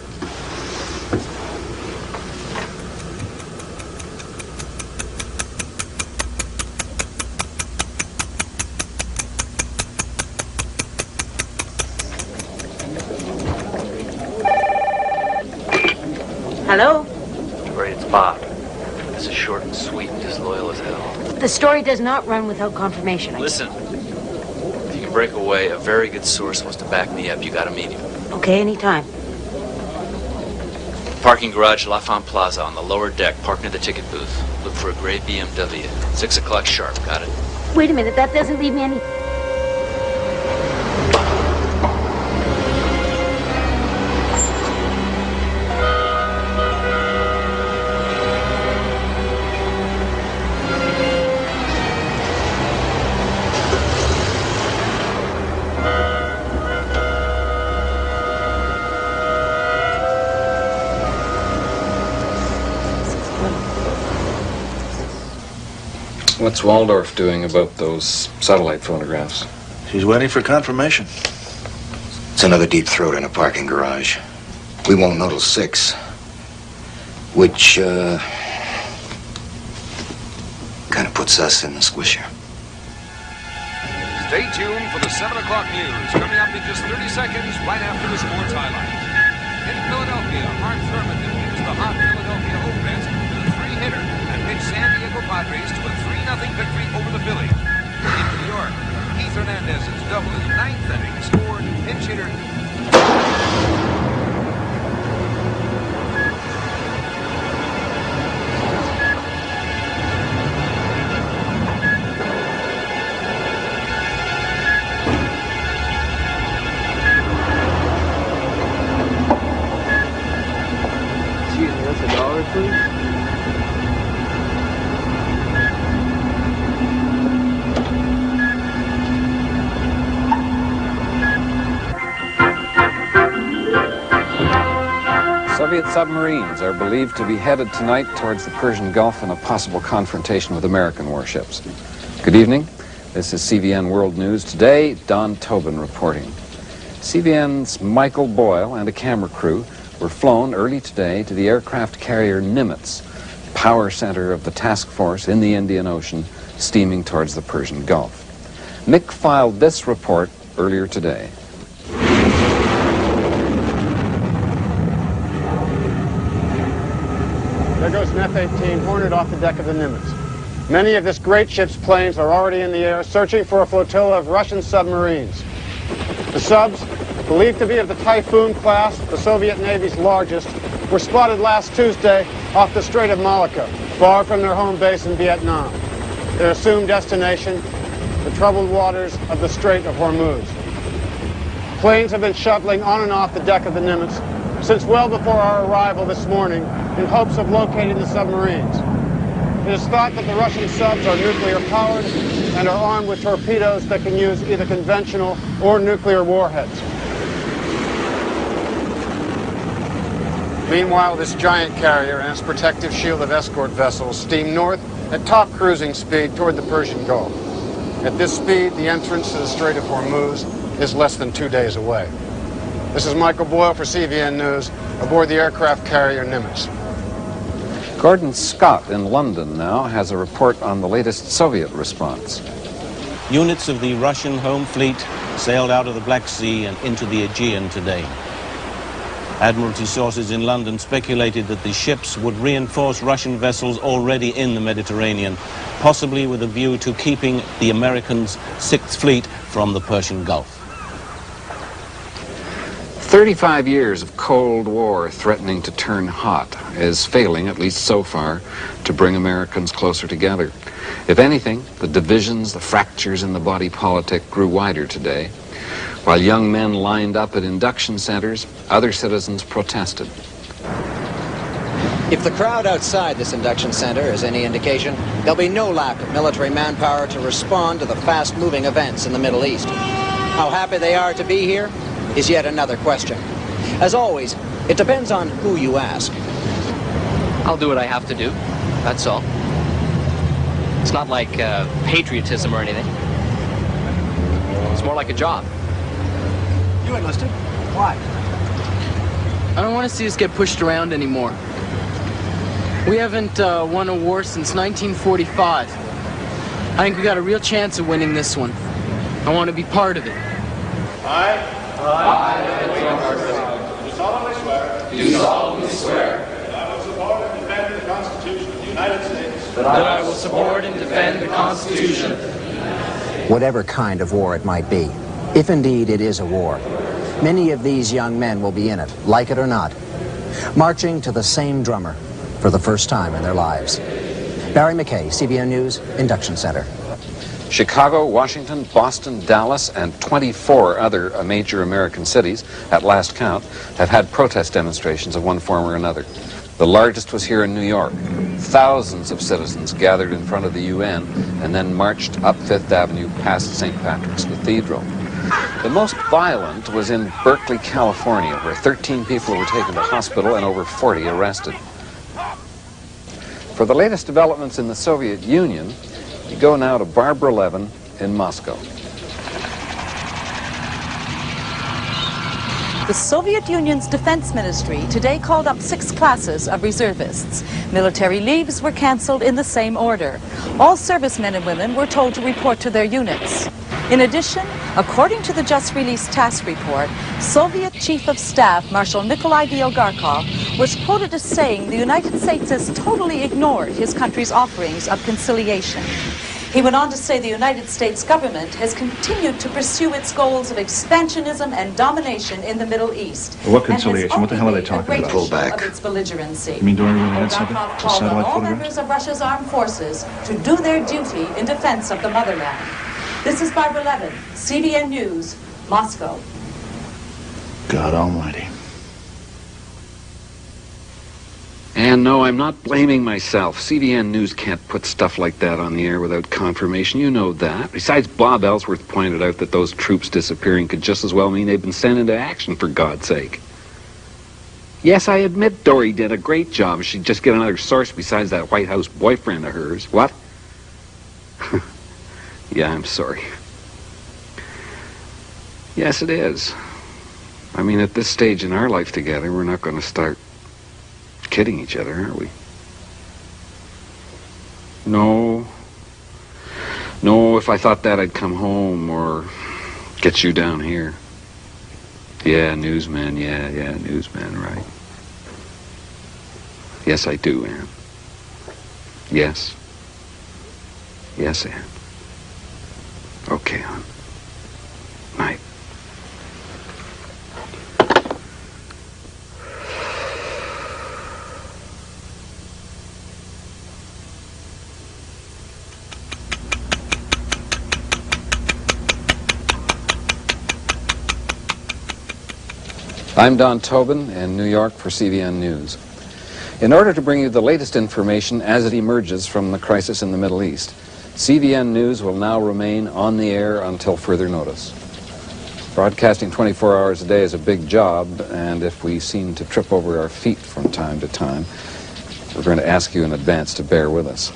S6: Hello?
S8: Dory, it's Bob. This is short and sweet and disloyal as hell.
S6: The story does not run without confirmation.
S8: Listen, if you can break away, a very good source wants to back me up. You gotta meet him.
S6: Okay, anytime.
S8: Parking garage, La Font Plaza, on the lower deck. Park near the ticket booth. Look for a gray BMW. 6 o'clock sharp. Got it?
S6: Wait a minute, that doesn't leave me any...
S1: What's Waldorf doing about those satellite photographs?
S11: She's waiting for confirmation.
S10: It's another deep throat in a parking garage. We won't know till 6. Which, kind of puts us in the squisher.
S3: Stay tuned for the 7 o'clock news, coming up in just 30 seconds right after the sports highlights. In Philadelphia, Mark Thurmond defeats the hot Philadelphia Oaklands with a 3-hitter and pitched San Diego Padres to a 3-0 victory over the Phillies. In New York, Keith Hernandez's double his 9th inning scored pinch hitter.
S24: $1, please?
S1: Soviet submarines are believed to be headed tonight towards the Persian Gulf in a possible confrontation with American warships. Good evening. This is CVN World News. Today, Don Tobin reporting. CVN's Michael Boyle and a camera crew were flown early today to the aircraft carrier Nimitz, power center of the task force in the Indian Ocean, steaming towards the Persian Gulf. Mick filed this report earlier today.
S2: There goes an F-18 Hornet off the deck of the Nimitz. Many of this great ship's planes are already in the air searching for a flotilla of Russian submarines. The subs, believed to be of the Typhoon class, the Soviet Navy's largest, were spotted last Tuesday off the Strait of Malacca, far from their home base in Vietnam. Their assumed destination, the troubled waters of the Strait of Hormuz. Planes have been shuttling on and off the deck of the Nimitz since well before our arrival this morning in hopes of locating the submarines. It is thought that the Russian subs are nuclear powered and are armed with torpedoes that can use either conventional or nuclear warheads. Meanwhile, this giant carrier and its protective shield of escort vessels steam north at top cruising speed toward the Persian Gulf. At this speed, the entrance to the Strait of Hormuz is less than 2 days away. This is Michael Boyle for CVN News aboard the aircraft carrier Nimitz.
S1: Gordon Scott in London now has a report on the latest Soviet response.
S15: Units of the Russian home fleet sailed out of the Black Sea and into the Aegean today. Admiralty sources in London speculated that the ships would reinforce Russian vessels already in the Mediterranean, possibly with a view to keeping the Americans' Sixth Fleet from the Persian Gulf.
S1: 35 years of Cold War threatening to turn hot is failing, at least so far, to bring Americans closer together. If anything, the divisions, the fractures in the body politic grew wider today. While young men lined up at induction centers, other citizens protested.
S16: If the crowd outside this induction center is any indication, there'll be no lack of military manpower to respond to the fast-moving events in the Middle East. How happy they are to be here is yet another question. As always, it depends on who you ask.
S18: I'll do what I have to do, that's all. It's not like patriotism or anything. It's more like a job.
S19: You enlisted? Why?
S20: I don't want to see us get pushed around anymore. We haven't won a war since 1945. I think we got a real chance of winning this one. I want to be part of it.
S26: I do solemnly swear.
S18: Do solemnly swear.
S26: That I will support and defend the Constitution of the United States.
S18: That I will support and defend the Constitution.
S16: Whatever kind of war it might be, if indeed it is a war, many of these young men will be in it, like it or not, marching to the same drummer for the first time in their lives. Barry McKay, CBN News, Induction Center.
S1: Chicago, Washington, Boston, Dallas, and 24 other major American cities, at last count, have had protest demonstrations of one form or another. The largest was here in New York. Thousands of citizens gathered in front of the UN and then marched up Fifth Avenue past St. Patrick's Cathedral. The most violent was in Berkeley, California, where 13 people were taken to hospital and over 40 arrested. For the latest developments in the Soviet Union, you go now to Barbara Levin in Moscow.
S27: The Soviet Union's defense ministry today called up 6 classes of reservists. Military leaves were canceled in the same order. All servicemen and women were told to report to their units. In addition, according to the just-released task report, Soviet Chief of Staff Marshal Nikolai Vyolgarkov was quoted as saying the United States has totally ignored his country's offerings of conciliation. He went on to say the United States government has continued to pursue its goals of expansionism and domination in the Middle East.
S11: What conciliation? What the hell are they talking about?
S10: Pull back.
S27: Of its belligerency.
S11: You mean during when we had something?
S27: Vyolgarkov
S11: The
S27: called on
S11: satellite
S27: all
S11: photographs?
S27: members of Russia's armed forces to do their duty in defense of the motherland. This is Barbara Levin, CBN News, Moscow.
S11: God almighty.
S1: And no, I'm not blaming myself. CBN News can't put stuff like that on the air without confirmation. You know that. Besides, Bob Ellsworth pointed out that those troops disappearing could just as well mean they've been sent into action, for God's sake. Yes, I admit Dory did a great job. She'd just get another source besides that White House boyfriend of hers. What? Yeah, I'm sorry. Yes, it is. I mean, at this stage in our life together, we're not going to start kidding each other, are we? No. No, if I thought that, I'd come home or get you down here. Yeah, newsman, yeah, newsman, right. Yes, I do, Ann. Yes. Yes, Ann. Okay, hon. Night. I'm Don Tobin in New York for CBN News. In order to bring you the latest information as it emerges from the crisis in the Middle East, CBN News will now remain on the air until further notice. Broadcasting 24 hours a day is a big job, and if we seem to trip over our feet from time to time, we're going to ask you in advance to bear with us.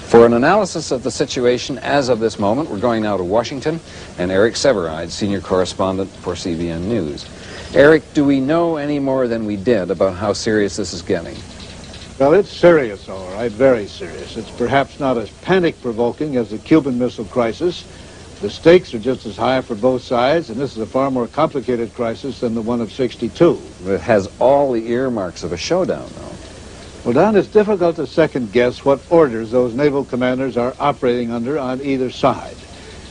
S1: For an analysis of the situation as of this moment, we're going now to Washington and Eric Severide, senior correspondent for CBN News. Eric, do we know any more than we did about how serious this is getting?
S4: Well, it's serious, all right, very serious. It's perhaps not as panic-provoking as the Cuban Missile Crisis. The stakes are just as high for both sides, and this is a far more complicated crisis than the one of '62.
S1: It has all the earmarks of a showdown, though.
S4: Well, Don, it's difficult to second-guess what orders those naval commanders are operating under on either side.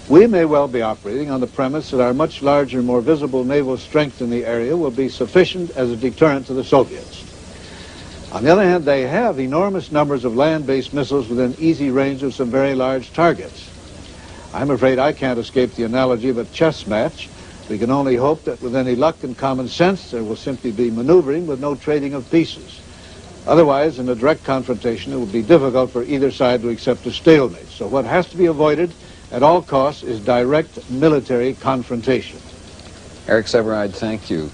S4: We may well be operating on the premise that our much larger, more visible naval strength in the area will be sufficient as a deterrent to the Soviets. On the other hand, they have enormous numbers of land-based missiles within easy range of some very large targets. I'm afraid I can't escape the analogy of a chess match. We can only hope that with any luck and common sense, there will simply be maneuvering with no trading of pieces. Otherwise, in a direct confrontation, it would be difficult for either side to accept a stalemate. So what has to be avoided at all costs is direct military confrontation.
S1: Eric Severide, thank you.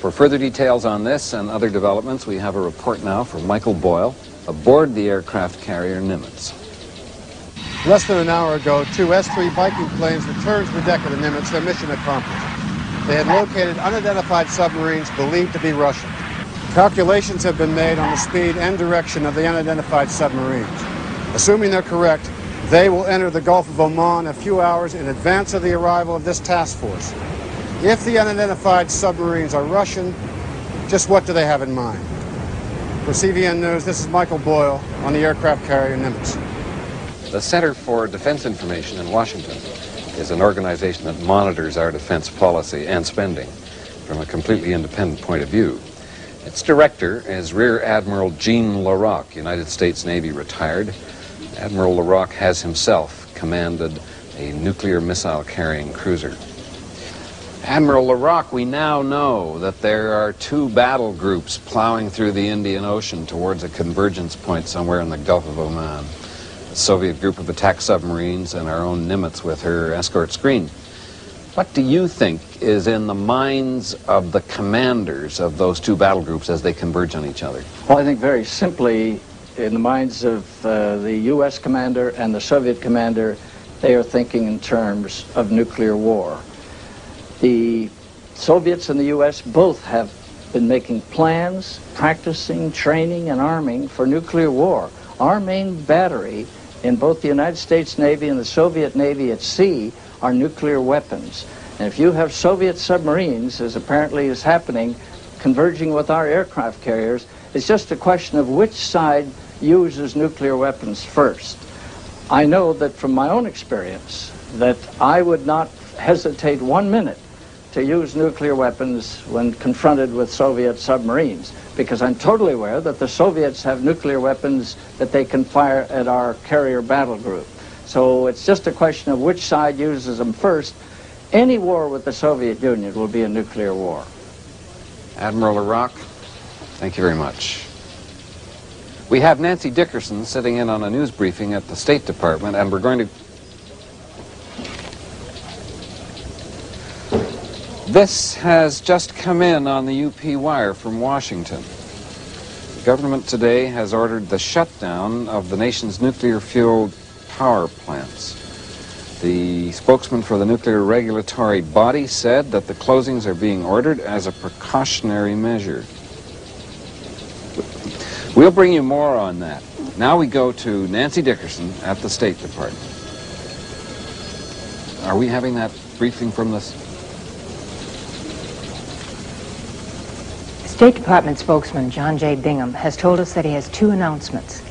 S1: For further details on this and other developments, we have a report now from Michael Boyle aboard the aircraft carrier Nimitz.
S2: Less than an hour ago, two S-3 Viking planes returned to the deck of the Nimitz, their mission accomplished. They had located unidentified submarines believed to be Russian. Calculations have been made on the speed and direction of the unidentified submarines. Assuming they're correct, they will enter the Gulf of Oman a few hours in advance of the arrival of this task force. If the unidentified submarines are Russian, just what do they have in mind? For CBN News, this is Michael Boyle on the aircraft carrier Nimitz.
S1: The Center for Defense Information in Washington is an organization that monitors our defense policy and spending from a completely independent point of view. Its director is Rear Admiral Gene LaRocque, United States Navy retired. Admiral LaRocque has himself commanded a nuclear missile-carrying cruiser. Admiral LaRocque, we now know that there are two battle groups plowing through the Indian Ocean towards a convergence point somewhere in the Gulf of Oman. A Soviet group of attack submarines and our own Nimitz with her escort screen. What do you think is in the minds of the commanders of those two battle groups as they converge on each other?
S5: Well, I think very simply, in the minds of the U.S. commander and the Soviet commander, they are thinking in terms of nuclear war. The Soviets and the U.S. both have been making plans, practicing, training, and arming for nuclear war. Our main battery in both the United States Navy and the Soviet Navy at sea are nuclear weapons. And if you have Soviet submarines, as apparently is happening, converging with our aircraft carriers, it's just a question of which side uses nuclear weapons first. I know that from my own experience that I would not hesitate 1 minute to use nuclear weapons when confronted with Soviet submarines, because I'm totally aware that the Soviets have nuclear weapons that they can fire at our carrier battle group. So it's just a question of which side uses them first. Any war with the Soviet Union will be a nuclear war.
S1: Admiral LaRocque, thank you very much. We have Nancy Dickerson sitting in on a news briefing at the State Department, and we're going to... This has just come in on the UP wire from Washington. The government today has ordered the shutdown of the nation's nuclear-fueled power plants. The spokesman for the nuclear regulatory body said that the closings are being ordered as a precautionary measure. We'll bring you more on that. Now we go to Nancy Dickerson at the State Department. Are we having that briefing from the
S7: State Department spokesman John J. Bingham has told us that he has two announcements.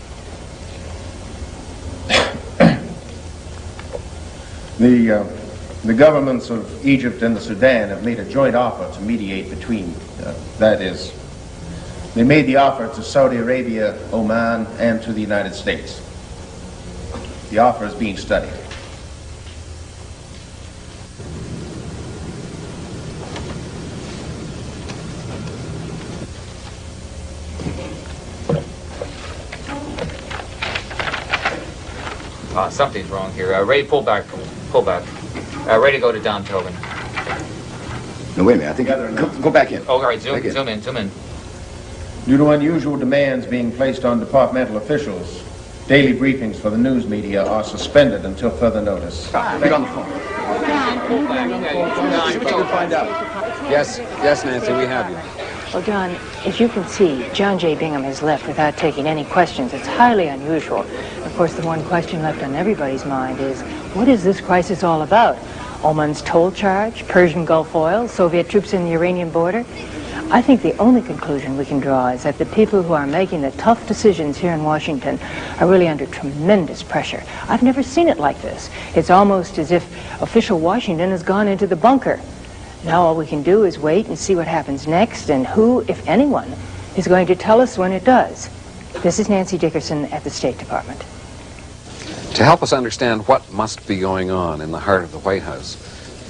S13: The governments of Egypt and the Sudan have made a joint offer to mediate between, that is, they made the offer to Saudi Arabia, Oman, and to the United States. The offer is being studied.
S14: Something's wrong here. Ray, pull back. Pull back. Ready to go to Don Tobin.
S10: No, wait a minute. I think... Go back in.
S14: Oh, all right. Zoom in.
S13: Due to unusual demands being placed on departmental officials, daily briefings for the news media are suspended until further notice.
S10: Get on the phone.
S14: Pull back.
S10: See what you can find out.
S1: Yes, Nancy, we have you.
S7: Well, Don, as you can see, John J. Bingham has left without taking any questions. It's highly unusual. Of course, the one question left on everybody's mind is, what is this crisis all about? Oman's toll charge, Persian Gulf oil, Soviet troops in the Iranian border? I think the only conclusion we can draw is that the people who are making the tough decisions here in Washington are really under tremendous pressure. I've never seen it like this. It's almost as if official Washington has gone into the bunker. Now all we can do is wait and see what happens next and who, if anyone, is going to tell us when it does. This is Nancy Dickerson at the State Department.
S1: To help us understand what must be going on in the heart of the White House,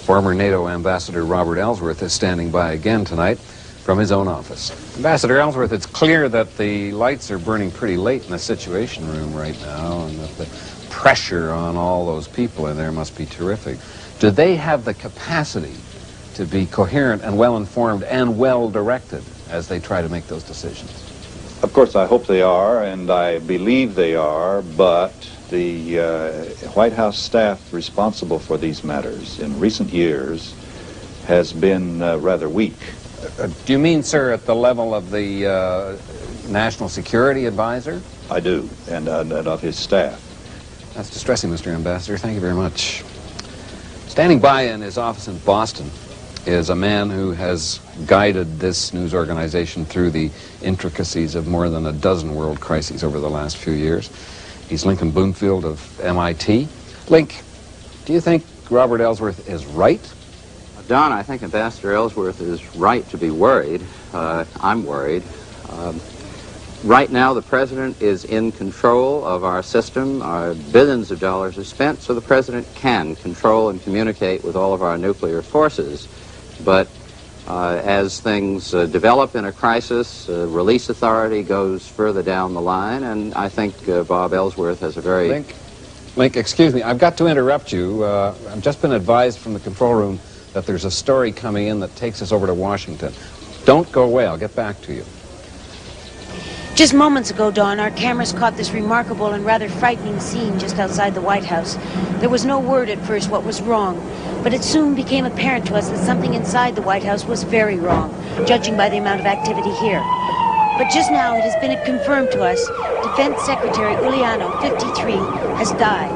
S1: former NATO Ambassador Robert Ellsworth is standing by again tonight from his own office. Ambassador Ellsworth, it's clear that the lights are burning pretty late in the Situation Room right now, and that the pressure on all those people in there must be terrific. Do they have the capacity to be coherent and well-informed and well-directed as they try to make those decisions?
S9: Of course, I hope they are, and I believe they are, but the White House staff responsible for these matters in recent years has been rather weak.
S1: Do you mean, sir, at the level of the National Security Advisor?
S9: I do, and of his staff.
S1: That's distressing, Mr. Ambassador. Thank you very much. Standing by in his office in Boston is a man who has guided this news organization through the intricacies of more than a dozen world crises over the last few years. He's Lincoln Bloomfield of MIT. Link, do you think Robert Ellsworth is right?
S12: Don, I think Ambassador Ellsworth is right to be worried. I'm worried. Right now, the president is in control of our system. Billions of dollars are spent, so the president can control and communicate with all of our nuclear forces. But as things develop in a crisis, release authority goes further down the line, and I think Bob Ellsworth has a very...
S1: Link, excuse me, I've got to interrupt you. I've just been advised from the control room that there's a story coming in that takes us over to Washington. Don't go away, I'll get back to you.
S6: Just moments ago, Don, our cameras caught this remarkable and rather frightening scene just outside the White House. There was no word at first what was wrong, but it soon became apparent to us that something inside the White House was very wrong, judging by the amount of activity here. But just now it has been confirmed to us, Defense Secretary Uliano, 53, has died.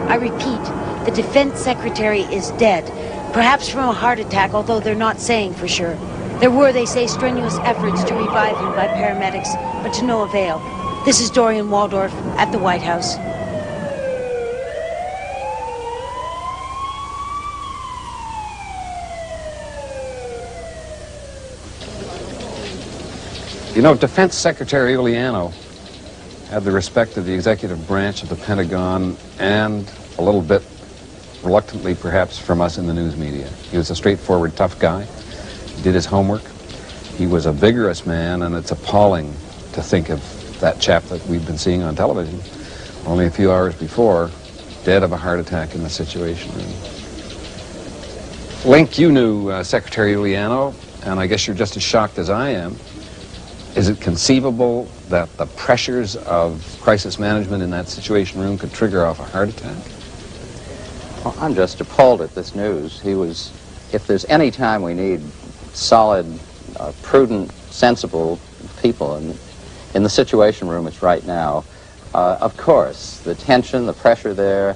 S6: I repeat, the Defense Secretary is dead, perhaps from a heart attack, although they're not saying for sure. There were, they say, strenuous efforts to revive him by paramedics, but to no avail. This is Dorian Waldorf at the White House.
S1: You know, Defense Secretary Uliano had the respect of the executive branch of the Pentagon and a little bit reluctantly perhaps from us in the news media. He was a straightforward, tough guy. He did his homework. He was a vigorous man, and it's appalling to think of that chap that we've been seeing on television only a few hours before, dead of a heart attack in the Situation Room. Link, you knew Secretary Uliano, and I guess you're just as shocked as I am. Is it conceivable that the pressures of crisis management in that Situation Room could trigger off a heart attack?
S12: Well, I'm just appalled at this news. He was, if there's any time we need solid, prudent, sensible people in the Situation Room, it's right now. Of course, the tension, the pressure there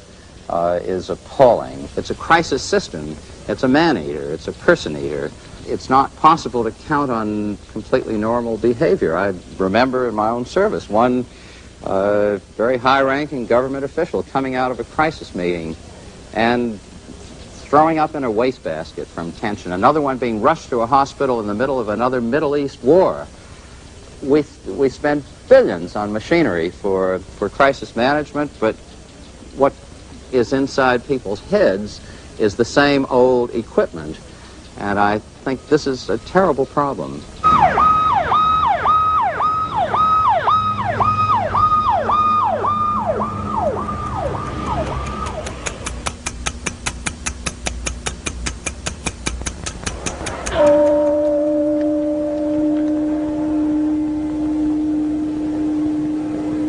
S12: is appalling. It's a crisis system. It's a man-eater. It's a person-eater. It's not possible to count on completely normal behavior. I remember in my own service one very high-ranking government official coming out of a crisis meeting and throwing up in a wastebasket from tension. Another one being rushed to a hospital in the middle of another Middle East war. We spend billions on machinery for crisis management, but what is inside people's heads is the same old equipment. And I think this is a terrible problem.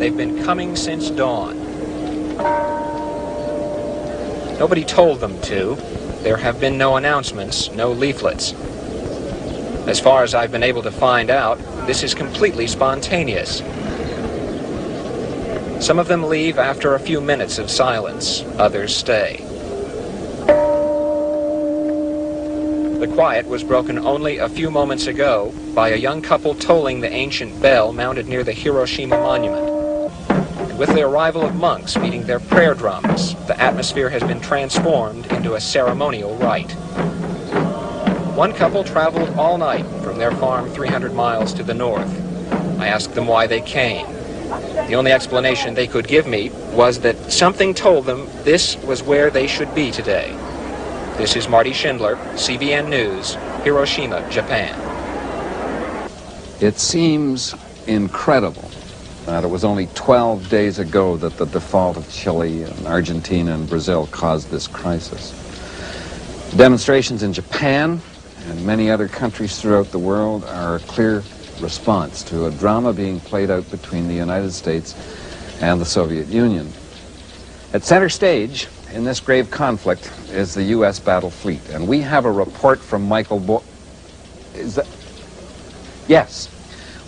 S3: They've been coming since dawn. Nobody told them to. There have been no announcements, no leaflets. As far as I've been able to find out, this is completely spontaneous. Some of them leave after a few minutes of silence, others stay. The quiet was broken only a few moments ago by a young couple tolling the ancient bell mounted near the Hiroshima monument. And with the arrival of monks beating their prayer drums, the atmosphere has been transformed into a ceremonial rite. One couple traveled all night from their farm 300 miles to the north. I asked them why they came. The only explanation they could give me was that something told them this was where they should be today. This is Marty Schindler, CBN News, Hiroshima, Japan.
S1: It seems incredible that it was only 12 days ago that the default of Chile and Argentina and Brazil caused this crisis. Demonstrations in Japan and many other countries throughout the world are a clear response to a drama being played out between the United States and the Soviet Union. At center stage in this grave conflict is the U.S. battle fleet, and we have a report from Michael Boyle. Is that? Yes.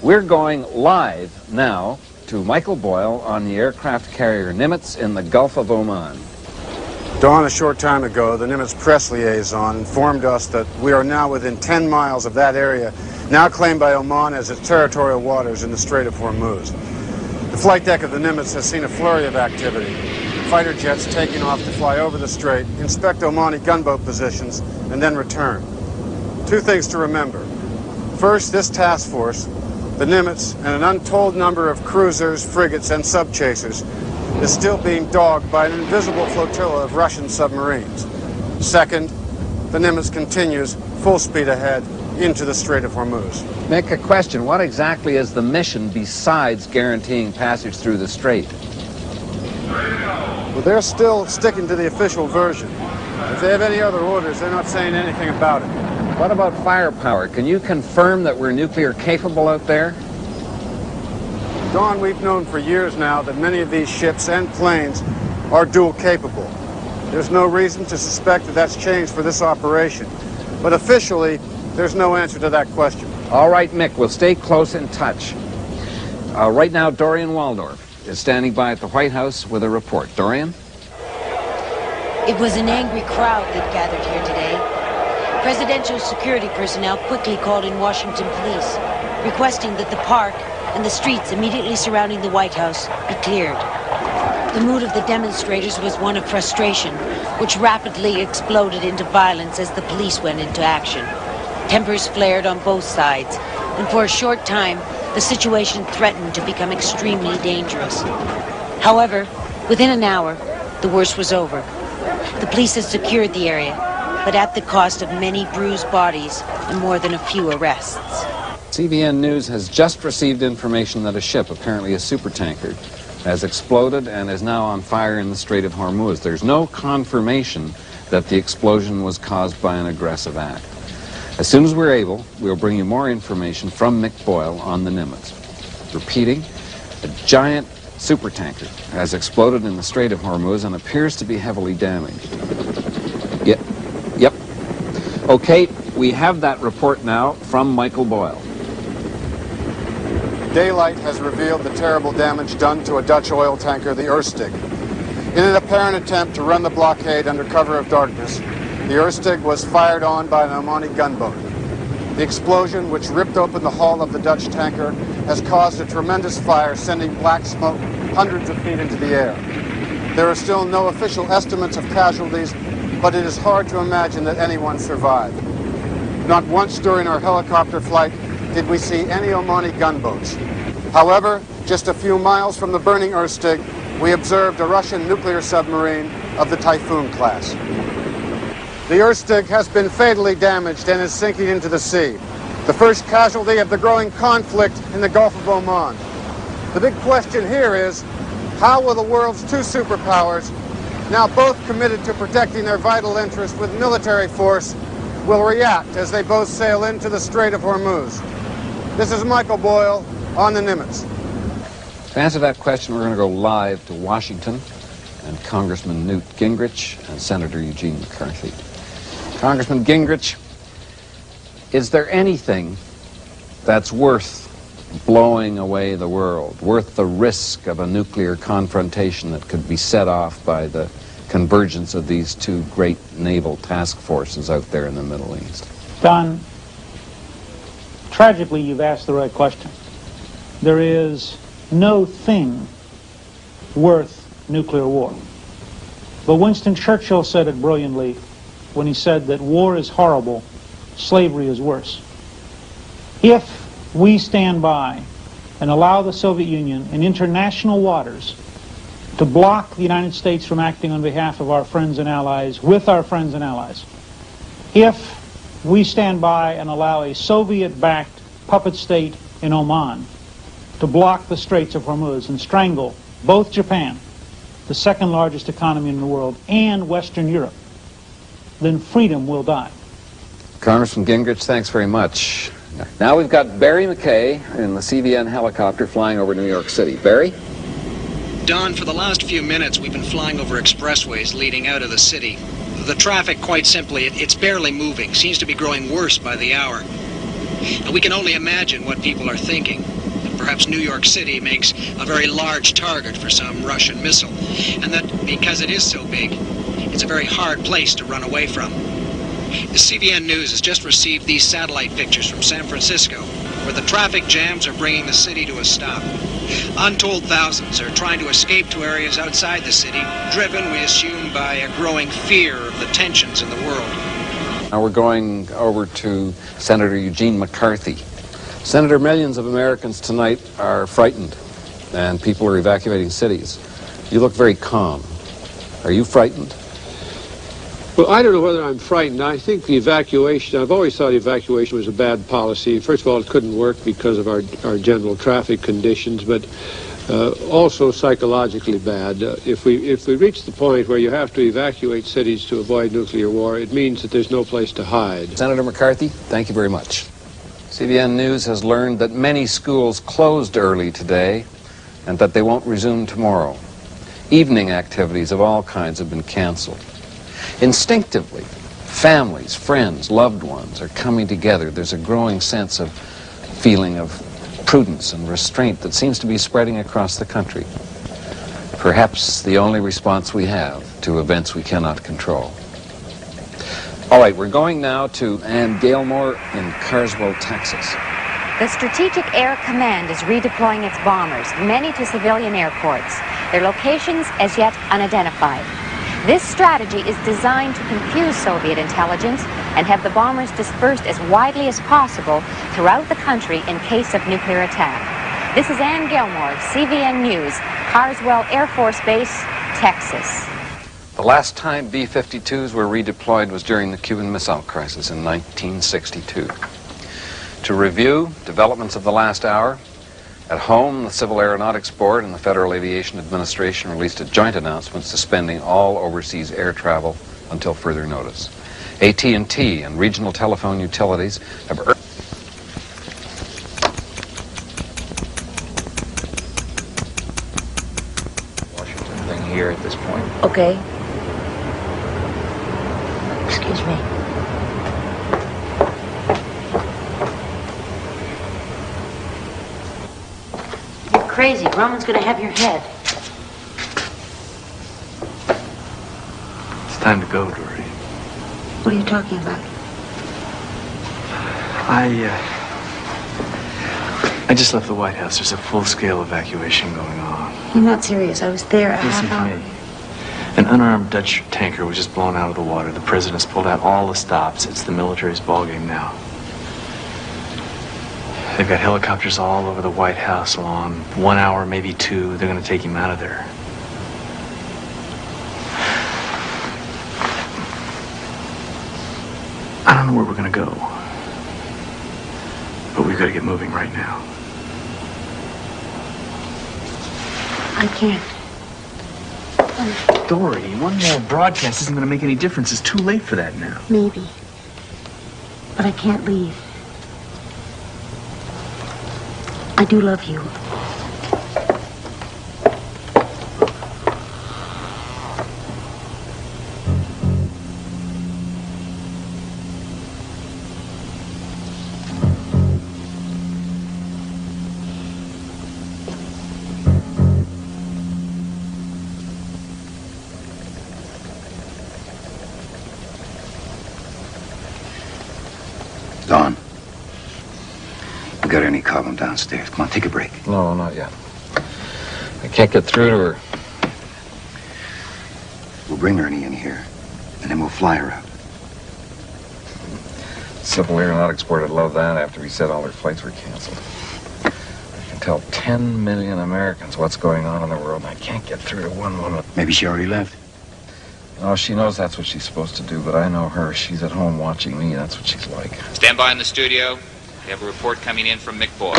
S1: We're going live now to Michael Boyle on the aircraft carrier Nimitz in the Gulf of Oman.
S2: Dawn, a short time ago, the Nimitz press liaison informed us that we are now within 10 miles of that area, now claimed by Oman as its territorial waters in the Strait of Hormuz. The flight deck of the Nimitz has seen a flurry of activity. Fighter jets taking off to fly over the strait, inspect Omani gunboat positions, and then return. Two things to remember. First, this task force, the Nimitz, and an untold number of cruisers, frigates, and subchasers, is still being dogged by an invisible flotilla of Russian submarines. Second, the Nimitz continues full speed ahead into the Strait of Hormuz.
S1: Make a question. What exactly is the mission besides guaranteeing passage through the strait?
S2: Well, they're still sticking to the official version. If they have any other orders, they're not saying anything about it.
S1: What about firepower? Can you confirm that we're nuclear capable out there?
S2: Don, we've known for years now that many of these ships and planes are dual capable. There's no reason to suspect that that's changed for this operation. But officially, there's no answer to that question.
S1: All right, Mick, we'll stay close in touch. Right now, Dorian Waldorf is standing by at the White House with a report. Dorian?
S6: It was an angry crowd that gathered here today. Presidential security personnel quickly called in Washington police, requesting that the park and the streets immediately surrounding the White House be cleared. The mood of the demonstrators was one of frustration, which rapidly exploded into violence as the police went into action. Tempers flared on both sides, and for a short time, the situation threatened to become extremely dangerous. However, within an hour, the worst was over. The police had secured the area, but at the cost of many bruised bodies and more than a few arrests.
S1: CBN News has just received information that a ship, apparently a supertanker, has exploded and is now on fire in the Strait of Hormuz. There's no confirmation that the explosion was caused by an aggressive act. As soon as we're able, we'll bring you more information from Mick Boyle on the Nimitz. Repeating, a giant supertanker has exploded in the Strait of Hormuz and appears to be heavily damaged. Yep. Okay, we have that report now from Michael Boyle.
S2: Daylight has revealed the terrible damage done to a Dutch oil tanker, the Erstig. In an apparent attempt to run the blockade under cover of darkness, the Erstig was fired on by an Omani gunboat. The explosion, which ripped open the hull of the Dutch tanker, has caused a tremendous fire, sending black smoke hundreds of feet into the air. There are still no official estimates of casualties, but it is hard to imagine that anyone survived. Not once during our helicopter flight did we see any Omani gunboats. However, just a few miles from the burning Erstig, we observed a Russian nuclear submarine of the Typhoon class. The Erstig has been fatally damaged and is sinking into the sea, the first casualty of the growing conflict in the Gulf of Oman. The big question here is, how will the world's two superpowers, now both committed to protecting their vital interests with military force, will react as they both sail into the Strait of Hormuz? This is Michael Boyle on the Nimitz.
S1: To answer that question, we're going to go live to Washington and Congressman Newt Gingrich and Senator Eugene McCarthy. Congressman Gingrich, is there anything that's worth blowing away the world, worth the risk of a nuclear confrontation that could be set off by the convergence of these two great naval task forces out there in the Middle East?
S8: Don, tragically, you've asked the right question. There is no thing worth nuclear war. But Winston Churchill said it brilliantly when he said that war is horrible, slavery is worse. If we stand by and allow the Soviet Union in international waters to block the United States from acting on behalf of our friends and allies, with our friends and allies, if we stand by and allow a Soviet-backed puppet state in Oman to block the Straits of Hormuz and strangle both Japan, the second largest economy in the world, and Western Europe, then freedom will die.
S1: Congressman Gingrich, thanks very much. Now we've got Barry McKay in the CVN helicopter flying over New York City. Barry?
S17: Don, for the last few minutes we've been flying over expressways leading out of the city. The traffic, quite simply, it's barely moving, seems to be growing worse by the hour. And we can only imagine what people are thinking. Perhaps New York City makes a very large target for some Russian missile, and that because it is so big, it's a very hard place to run away from. The CVN News has just received these satellite pictures from San Francisco, where the traffic jams are bringing the city to a stop. Untold thousands are trying to escape to areas outside the city, driven, we assume, by a growing fear of the tensions in the world.
S1: Now we're going over to Senator Eugene McCarthy. Senator, millions of Americans tonight are frightened, and people are evacuating cities. You look very calm. Are you frightened?
S21: Well, I don't know whether I'm frightened. I think the evacuation, I've always thought evacuation was a bad policy. First of all, it couldn't work because of our general traffic conditions, but also psychologically bad. If we reach the point where you have to evacuate cities to avoid nuclear war, it means that there's no place to hide.
S1: Senator McCarthy, thank you very much. CVN News has learned that many schools closed early today and that they won't resume tomorrow. Evening activities of all kinds have been canceled. Instinctively, families, friends, loved ones are coming together. There's a growing sense of feeling of prudence and restraint that seems to be spreading across the country. Perhaps the only response we have to events we cannot control. All right, we're going now to Ann Gailmore in Carswell, Texas.
S22: The Strategic Air Command is redeploying its bombers, many to civilian airports. Their locations as yet unidentified. This strategy is designed to confuse Soviet intelligence and have the bombers dispersed as widely as possible throughout the country in case of nuclear attack. This is Ann Gilmore, CVN News, Carswell Air Force Base, Texas.
S1: The last time B-52s were redeployed was during the Cuban Missile Crisis in 1962. To review developments of the last hour, at home, the Civil Aeronautics Board and the Federal Aviation Administration released a joint announcement suspending all overseas air travel until further notice. AT&T and regional telephone utilities have urged
S14: Washington thing here at this point.
S6: Okay. Excuse me. You're crazy. Roman's gonna have your head.
S23: It's time to go, Dory.
S6: What are you talking about?
S23: I just left the White House. There's a full-scale evacuation going on.
S6: You're not serious. I was there a
S23: Listen
S6: half
S23: to
S6: hour.
S23: me. An unarmed Dutch tanker was just blown out of the water. The president's pulled out all the stops. It's the military's ballgame now. They've got helicopters all over the White House along 1 hour, maybe 2. They're going to take him out of there. I don't know where we're going to go. But we've got to get moving right now.
S6: I can't.
S23: Dory, one more broadcast isn't going to make any difference. It's too late for that now.
S6: Maybe. But I can't leave. I do love you.
S10: We got Ernie Cobham downstairs. Come on, take a break.
S1: No, not yet. I can't get through to her.
S10: We'll bring Ernie in here, and then we'll fly her out.
S1: Civil Aeronautics Board would love that after we said all their flights were canceled. I can tell 10 million Americans what's going on in the world, and I can't get through to one woman.
S10: Maybe she already left.
S1: No, she knows that's what she's supposed to do, but I know her. She's at home watching me. That's what she's like.
S14: Stand by in the studio. We have a report coming in from Mick Boyle.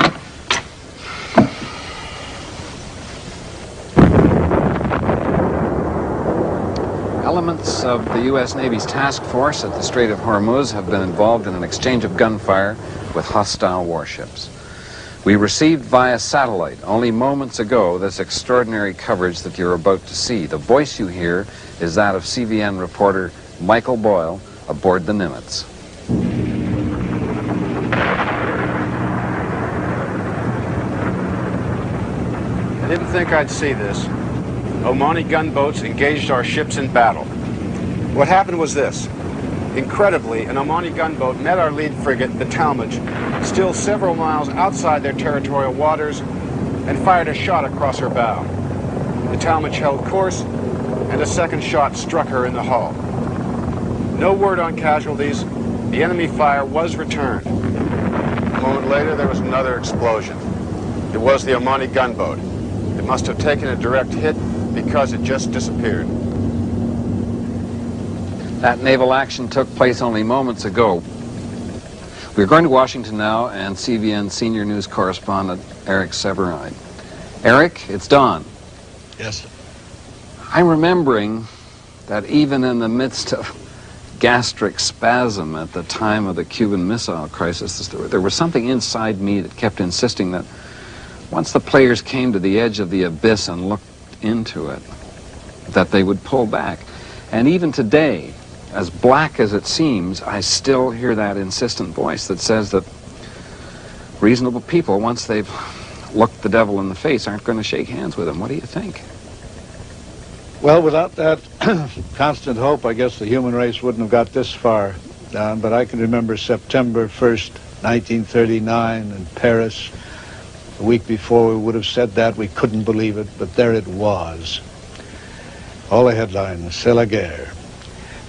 S1: Elements of the U.S. Navy's task force at the Strait of Hormuz have been involved in an exchange of gunfire with hostile warships. We received via satellite only moments ago this extraordinary coverage that you're about to see. The voice you hear is that of CVN reporter Michael Boyle aboard the Nimitz.
S2: I didn't think I'd see this. Omani gunboats engaged our ships in battle. What happened was this. Incredibly, an Omani gunboat met our lead frigate, the Talmadge, still several miles outside their territorial waters, and fired a shot across her bow. The Talmadge held course, and a second shot struck her in the hull. No word on casualties. The enemy fire was returned. A moment later, there was another explosion. It was the Omani gunboat. It must have taken a direct hit because it just disappeared.
S1: That naval action took place only moments ago. We're going to Washington now, and CVN senior news correspondent Eric Severine. Eric, it's Don.
S15: Yes, sir.
S1: I'm remembering that even in the midst of gastric spasm at the time of the Cuban Missile Crisis, there was something inside me that kept insisting that once the players came to the edge of the abyss and looked into it, that they would pull back. And even today, as black as it seems, I still hear that insistent voice that says that reasonable people, once they've looked the devil in the face, aren't going to shake hands with him. What do you think?
S4: Well, without that constant hope, I guess the human race wouldn't have got this far down. But I can remember September 1st, 1939 in Paris. A week before we would have said that, we couldn't believe it, but there it was. All the headlines, c'est la guerre.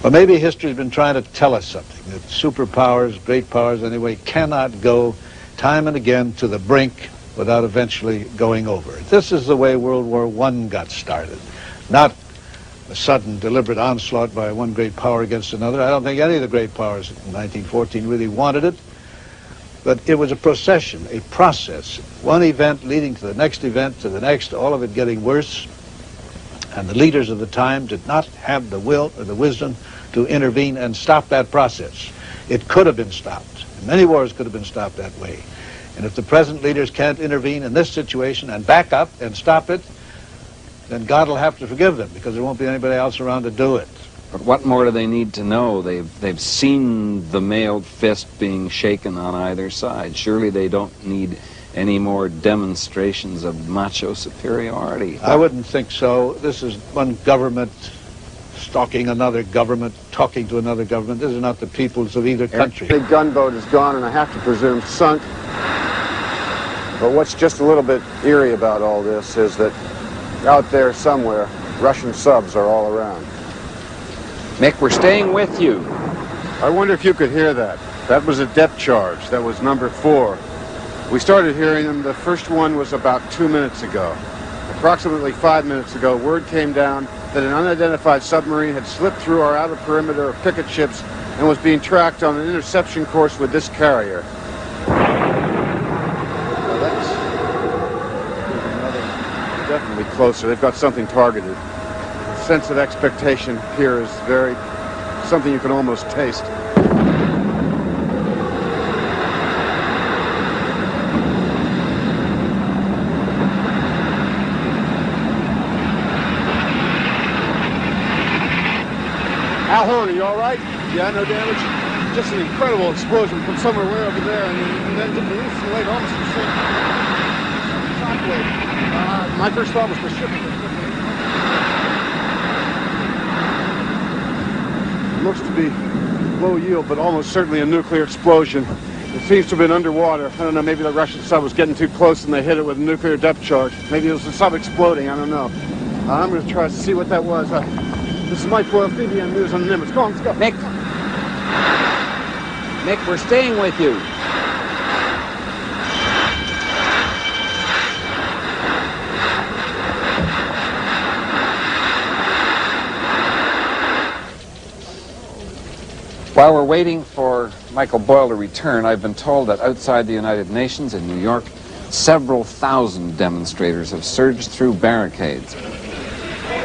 S4: Well, maybe history's been trying to tell us something, that superpowers, great powers anyway, cannot go time and again to the brink without eventually going over it. This is the way World War I got started. Not a sudden, deliberate onslaught by one great power against another. I don't think any of the great powers in 1914 really wanted it. But it was a procession, a process. One event leading to the next event, to the next, all of it getting worse. And the leaders of the time did not have the will or the wisdom to intervene and stop that process. It could have been stopped. Many wars could have been stopped that way. And if the present leaders can't intervene in this situation and back up and stop it, then God will have to forgive them because there won't be anybody else around to do it.
S1: But what more do they need to know? They've seen the mailed fist being shaken on either side. Surely they don't need any more demonstrations of macho superiority.
S4: I wouldn't think so. This is one government stalking another government, talking to another government. These are not the peoples of either country.
S2: The big gunboat is gone, and I have to presume sunk. But what's just a little bit eerie about all this is that out there somewhere, Russian subs are all around.
S1: Mick, we're staying with you.
S2: I wonder if you could hear that. That was a depth charge. That was number 4. We started hearing them. The first one was about 2 minutes ago. Approximately 5 minutes ago, word came down that an unidentified submarine had slipped through our outer perimeter of picket ships and was being tracked on an interception course with this carrier. Now that's definitely closer. They've got something targeted. The sense of expectation here is very something you can almost taste. Al Horn, are you all right? Yeah, no damage? Just an incredible explosion from somewhere way over there, and then just a late, almost the same shockwave. My first thought was the ship. It looks to be low yield, but almost certainly a nuclear explosion. It seems to have been underwater. I don't know, maybe the Russian sub was getting too close and they hit it with a nuclear depth charge. Maybe it was the sub exploding, I don't know. I'm going to try to see what that was. This is Mike Boyle, CBN News on the Nimitz. Go on, let's go.
S1: Mick, we're staying with you. While we're waiting for Michael Boyle to return, I've been told that outside the United Nations in New York, several thousand demonstrators have surged through barricades.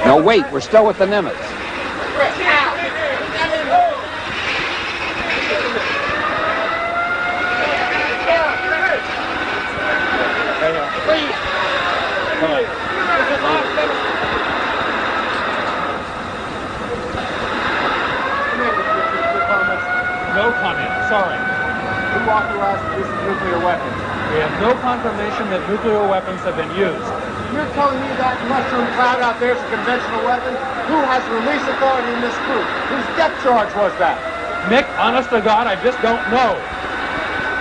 S1: Now wait, we're still with the Nimitz.
S15: No comment, sorry.
S2: Who authorized the use of nuclear weapons?
S15: We have no confirmation that nuclear weapons have been used.
S2: You're telling me that mushroom cloud out there is a conventional weapon? Who has release authority in this group? Whose depth charge was that?
S15: Mick, honest to God, I just don't know.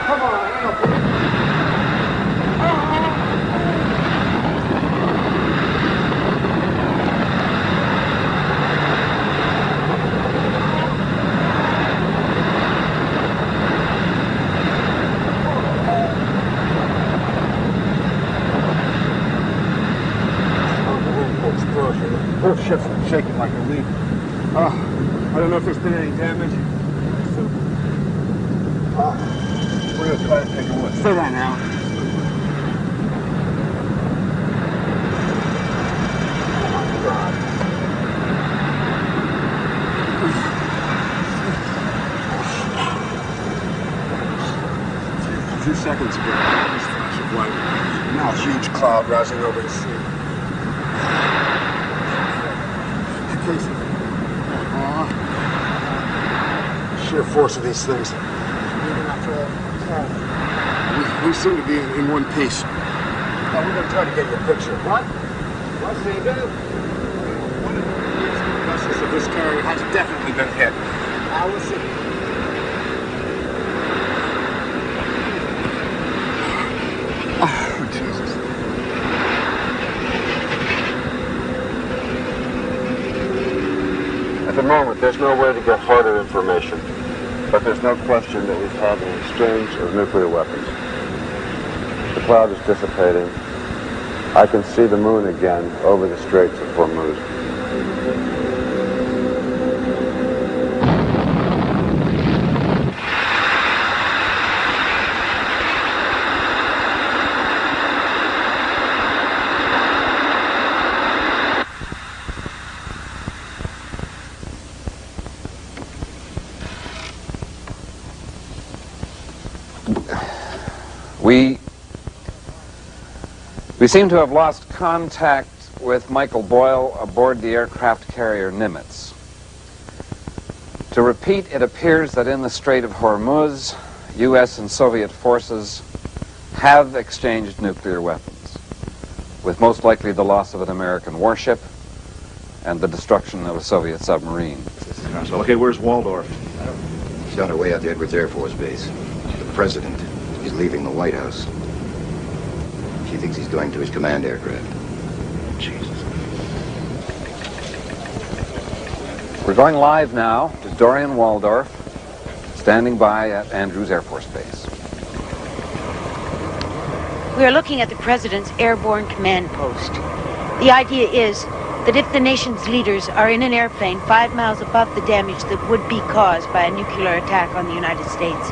S2: Come on, I don't believe it. Both ships are shaking like a leaf. I don't know if there's been any damage. We're going to try to take a look. Sit down now. Oh, God. 2 seconds ago, this flash of light. Now a huge cloud rising over the sea. Sheer force of these things. We seem to be in one piece. Now we're going to try to get you a picture. What? What's he do? One of the vessels of this carrier has definitely been hit. I will see. Oh, Jesus. At the moment, there's no way to get harder information, but there's no question that we've had an exchange of nuclear weapons. The cloud is dissipating. I can see the moon again over the Straits of Hormuz.
S1: We seem to have lost contact with Michael Boyle aboard the aircraft carrier Nimitz. To repeat, it appears that in the Strait of Hormuz, U.S. and Soviet forces have exchanged nuclear weapons, with most likely the loss of an American warship and the destruction of a Soviet submarine.
S11: Okay, where's Waldorf?
S10: He's on our way out to Edwards Air Force Base. The president is leaving the White House. She thinks he's going to his command aircraft.
S11: Jesus.
S1: We're going live now to Dorian Waldorf, standing by at Andrews Air Force Base.
S6: We are looking at the President's airborne command post. The idea is that if the nation's leaders are in an airplane 5 miles above the damage that would be caused by a nuclear attack on the United States,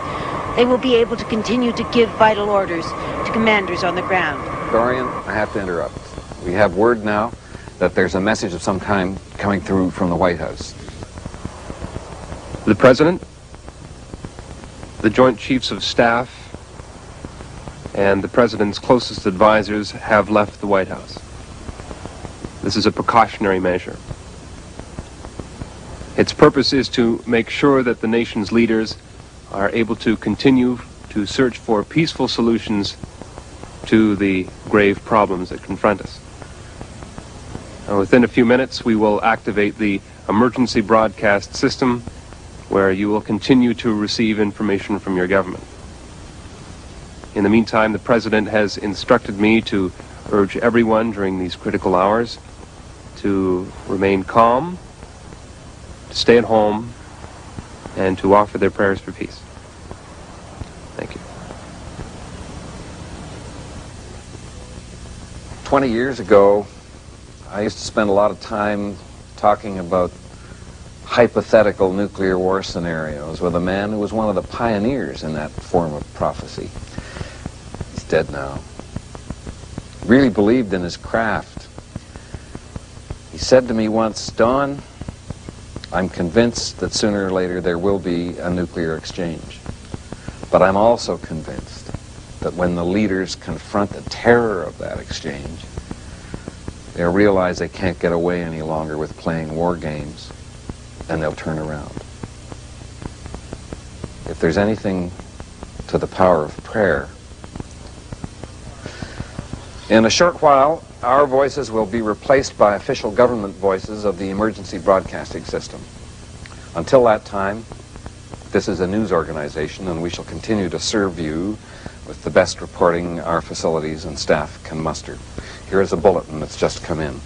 S6: they will be able to continue to give vital orders to commanders on the ground.
S1: Dorian, I have to interrupt. We have word now that there's a message of some kind coming through from the White House.
S18: The President, the Joint Chiefs of Staff, and the President's closest advisors have left the White House. This is a precautionary measure. Its purpose is to make sure that the nation's leaders are able to continue to search for peaceful solutions to the grave problems that confront us. Within a few minutes, we will activate the emergency broadcast system where you will continue to receive information from your government. In the meantime, the President has instructed me to urge everyone during these critical hours to remain calm, to stay at home, and to offer their prayers for peace. Thank you.
S1: 20 years ago, I used to spend a lot of time talking about hypothetical nuclear war scenarios with a man who was one of the pioneers in that form of prophecy. He's dead now. Really believed in his craft. He said to me once, "Don, I'm convinced that sooner or later there will be a nuclear exchange. But I'm also convinced that when the leaders confront the terror of that exchange, they'll realize they can't get away any longer with playing war games, and they'll turn around." If there's anything to the power of prayer, in a short while, our voices will be replaced by official government voices of the emergency broadcasting system. Until that time, this is a news organization, and we shall continue to serve you with the best reporting our facilities and staff can muster. Here is a bulletin that's just come in.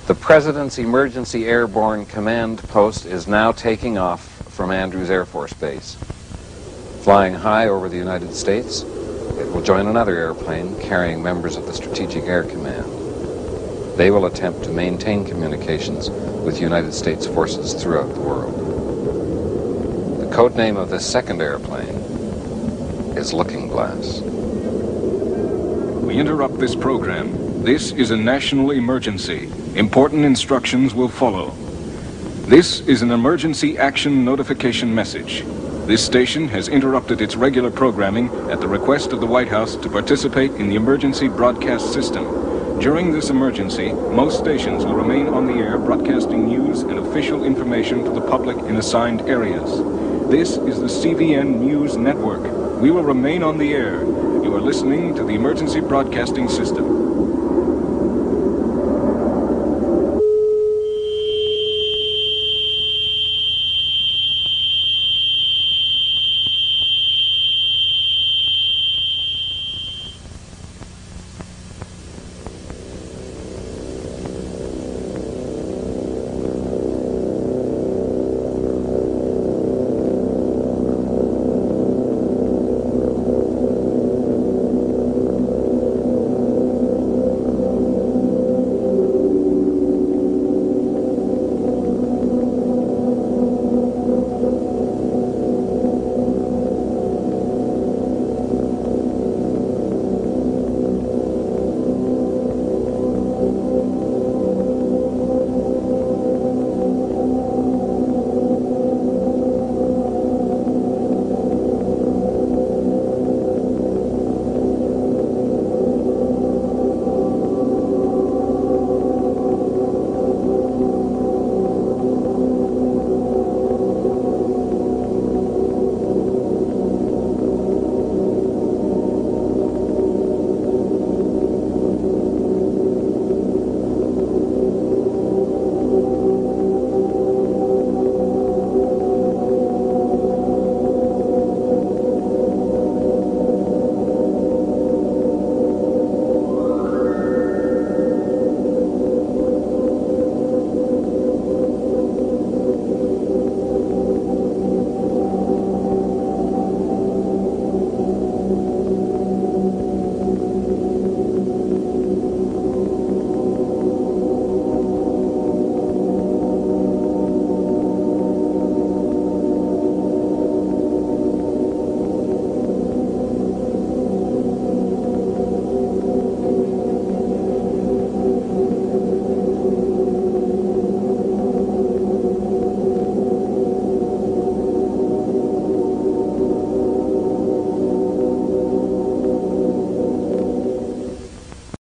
S1: The President's Emergency Airborne Command Post is now taking off from Andrews Air Force Base. Flying high over the United States, it will join another airplane carrying members of the Strategic Air Command. They will attempt to maintain communications with United States forces throughout the world. The code name of this second airplane is Looking Glass.
S16: We interrupt this program. This is a national emergency. Important instructions will follow. This is an emergency action notification message. This station has interrupted its regular programming at the request of the White House to participate in the emergency broadcast system. During this emergency, most stations will remain on the air broadcasting news and official information to the public in assigned areas. This is the CVN News Network. We will remain on the air. You are listening to the emergency broadcasting system.